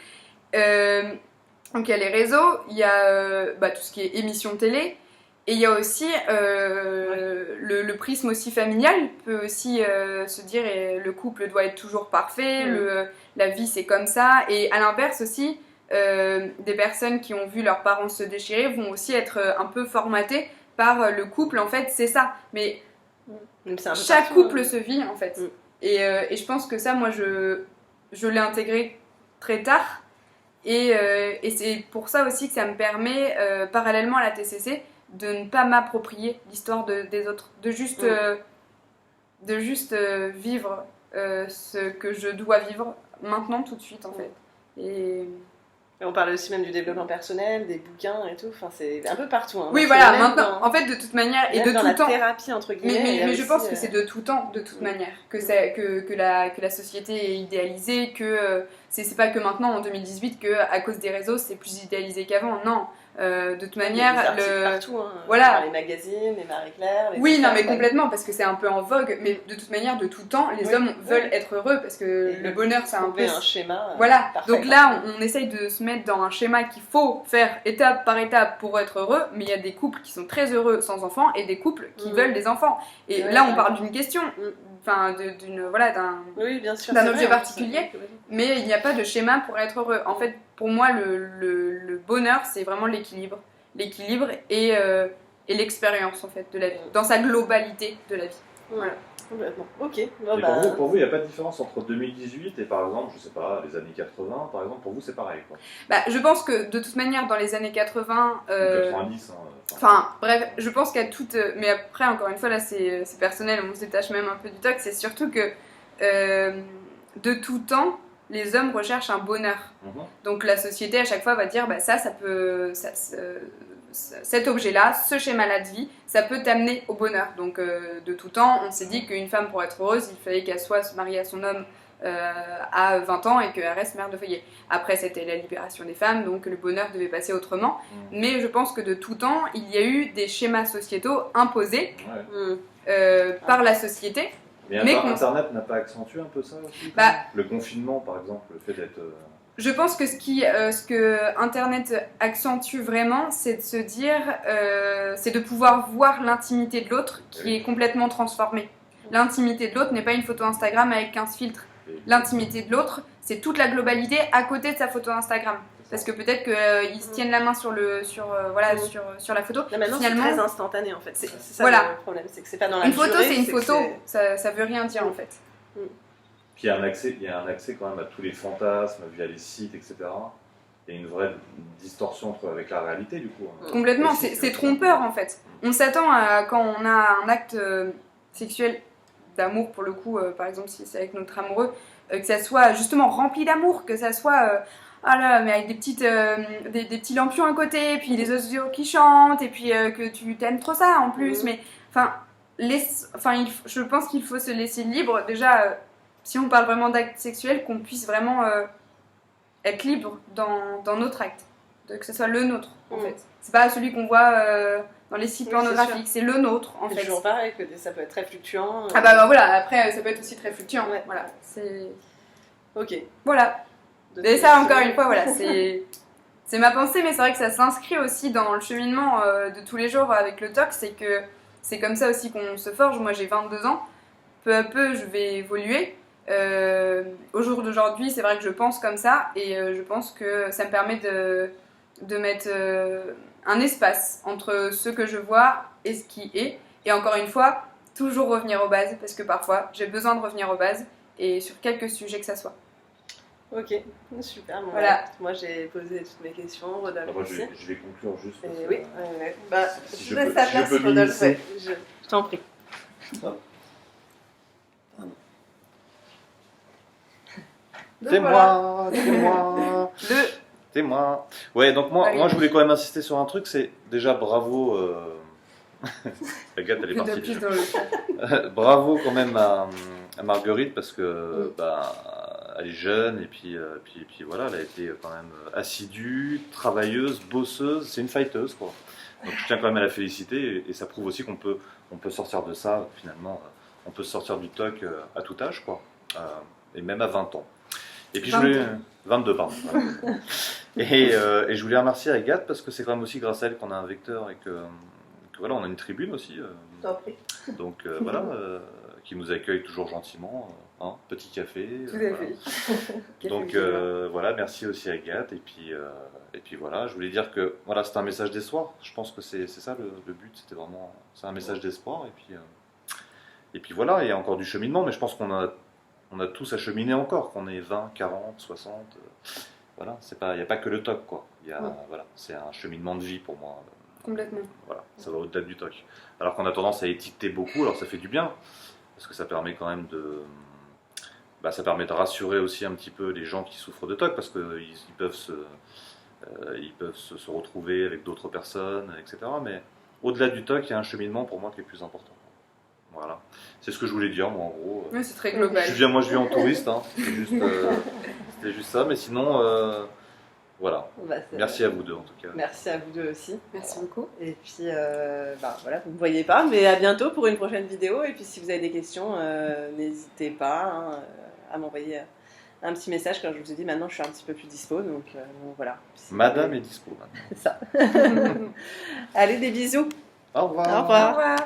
Donc, il y a les réseaux, il y a tout ce qui est émission télé. Et il y a aussi le prisme aussi familial, peut aussi se dire le couple doit être toujours parfait, la vie c'est comme ça. Et à l'inverse aussi, des personnes qui ont vu leurs parents se déchirer vont aussi être un peu formatées par le couple, en fait c'est ça. Mais chaque couple se vit en fait. Et je pense que ça, moi je l'ai intégré très tard. Et c'est pour ça aussi que ça me permet, parallèlement à la TCC, de ne pas m'approprier l'histoire des autres, de juste vivre ce que je dois vivre maintenant, tout de suite, en fait. Et on parlait aussi même du développement personnel, des bouquins et tout, enfin c'est un peu partout. Hein. Oui, voilà, maintenant, en fait, de toute manière, et de tout temps. Thérapie, entre guillemets. Mais je pense que c'est de tout temps, de toute manière, que la société est idéalisée, que c'est pas que maintenant, en 2018, qu'à cause des réseaux, c'est plus idéalisé qu'avant, non. De toute manière, partout, hein. Voilà. Les magazines, les Marie-Claire. Oui, non, mais complètement, parce que c'est un peu en vogue. Mais de toute manière, de tout temps, les hommes veulent être heureux parce que le bonheur, c'est un peu un schéma. Voilà. Donc là, on essaye de se mettre dans un schéma qu'il faut faire étape par étape pour être heureux. Mais il y a des couples qui sont très heureux sans enfants et des couples qui veulent des enfants. Et là, on parle d'une question. Enfin, d'un objet particulier, mais il n'y a pas de schéma pour être heureux. En fait, pour moi, le bonheur, c'est vraiment l'équilibre et l'expérience en fait de la vie, dans sa globalité de la vie. Voilà. Complètement. Ok. Pour vous, il n'y a pas de différence entre 2018 et par exemple, je sais pas, les années 80, par exemple, pour vous c'est pareil quoi. Je pense que de toute manière, dans les années 80, 90. Enfin, bref, je pense qu'à toutes. Mais après, encore une fois, là, c'est personnel, on se détache même un peu du TOC. C'est surtout que de tout temps, les hommes recherchent un bonheur. Donc la société, à chaque fois, va dire cet objet-là, ce schéma-là de vie, ça peut t'amener au bonheur. Donc de tout temps, on s'est dit qu'une femme, pour être heureuse, il fallait qu'elle soit mariée à son homme à 20 ans et qu'elle reste mère de foyer. Après, c'était la libération des femmes, donc le bonheur devait passer autrement. Mais je pense que de tout temps, il y a eu des schémas sociétaux imposés par la société. Mais Internet n'a pas accentué un peu ça aussi? Le confinement, par exemple, le fait d'être... Je pense que ce que Internet accentue vraiment, c'est de se dire, c'est de pouvoir voir l'intimité de l'autre qui est complètement transformée. L'intimité de l'autre n'est pas une photo Instagram avec 15 filtres. L'intimité de l'autre, c'est toute la globalité à côté de sa photo Instagram. Parce que peut-être qu'ils se tiennent la main sur la photo. Là, maintenant, c'est très instantané en fait. C'est ça le problème, c'est que c'est pas dans la Une durée. Une photo, c'est une photo. Ça veut rien dire en fait. Puis il y a un accès quand même à tous les fantasmes via les sites, etc. Il y a une vraie distorsion avec la réalité du coup. Complètement, c'est trompeur en fait. On s'attend à, quand on a un acte sexuel d'amour pour le coup, par exemple si c'est avec notre amoureux, que ça soit justement rempli d'amour, que ça soit mais avec des petits lampions à côté, puis des oiseaux qui chantent, et puis que tu t'aimes trop ça en plus. Mais je pense qu'il faut se laisser libre déjà. Si on parle vraiment d'actes sexuels, qu'on puisse vraiment être libre dans notre acte, que ce soit le nôtre en fait. C'est pas celui qu'on voit dans les sites Oui, c'est pornographiques. C'est le nôtre, en C'est fait. toujours pareil, que ça peut être très fluctuant. Ah bah voilà, après, ça peut être aussi très fluctuant. Ouais. Voilà, c'est... Ok. Voilà. Et ça, encore une fois, voilà, c'est ma pensée, mais c'est vrai que ça s'inscrit aussi dans le cheminement de tous les jours avec le TOC. C'est que c'est comme ça aussi qu'on se forge. Moi, j'ai 22 ans. Peu à peu, je vais évoluer. Au jour d'aujourd'hui, c'est vrai que je pense comme ça. Et je pense que ça me permet de mettre un espace entre ce que je vois et ce qui est. Et encore une fois, toujours revenir aux bases. Parce que parfois, j'ai besoin de revenir aux bases. Et sur quelques sujets que ça soit. Ok, super. Bon, Voilà. ouais. Moi, j'ai posé toutes mes questions. Rodolphe Moi, aussi. je vais conclure juste. Parce Et que, oui, bah, si je je laisse peux- ta si je place, peux Rodolphe. m'immiscer. Ouais, je t'en prie. C'est Donc, moi, c'est moi. Le... C'est moi. Ouais, donc moi, Allez. moi je voulais quand même insister sur un truc, c'est déjà bravo. Agathe, elle est De partie. plus dans le... Bravo quand même à Marguerite parce que elle est jeune et puis voilà, elle a été quand même assidue, travailleuse, bosseuse, c'est une fighteuse quoi. Donc je tiens quand même à la féliciter et ça prouve aussi qu'on peut sortir de ça finalement, on peut sortir du TOC à tout âge quoi, et même à 20 ans. Et puis 22. je voulais 22 pardon. Voilà. Et je voulais remercier Agathe parce que c'est quand même aussi grâce à elle qu'on a un vecteur et que voilà, on a une tribune aussi. T'en prie. Donc voilà, qui nous accueille toujours gentiment, hein, petit café. Tout à voilà. fait. Donc voilà, merci aussi à Agathe. Et puis voilà, je voulais dire que voilà, c'est un message d'espoir. Je pense que c'est ça le but, c'était vraiment, c'est un message d'espoir. Et puis voilà, il y a encore du cheminement, mais je pense qu'on a tous à cheminer encore, qu'on ait 20, 40, 60. Voilà, il n'y a pas que le TOC quoi. Voilà, c'est un cheminement de vie pour moi. Complètement. Voilà, ça va au-delà du TOC. Alors qu'on a tendance à étiqueter beaucoup, alors ça fait du bien, parce que ça permet quand même ça permet de rassurer aussi un petit peu les gens qui souffrent de TOC, parce qu'ils peuvent se retrouver avec d'autres personnes, etc. Mais au-delà du TOC, il y a un cheminement pour moi qui est plus important. Voilà, c'est ce que je voulais dire, moi en gros. Oui, c'est très global. Moi je viens en touriste, hein. C'était juste ça, mais sinon, voilà. Bah, Merci à vous deux en tout cas. Merci à vous deux aussi. Merci beaucoup. Et puis, voilà, vous ne me voyez pas, mais à bientôt pour une prochaine vidéo. Et puis, si vous avez des questions, n'hésitez pas hein, à m'envoyer un petit message. Comme je vous ai dit, maintenant, je suis un petit peu plus dispo. Donc voilà. Si Madame est dispo maintenant. C'est ça. Allez, des bisous. Au revoir. Au revoir. Au revoir.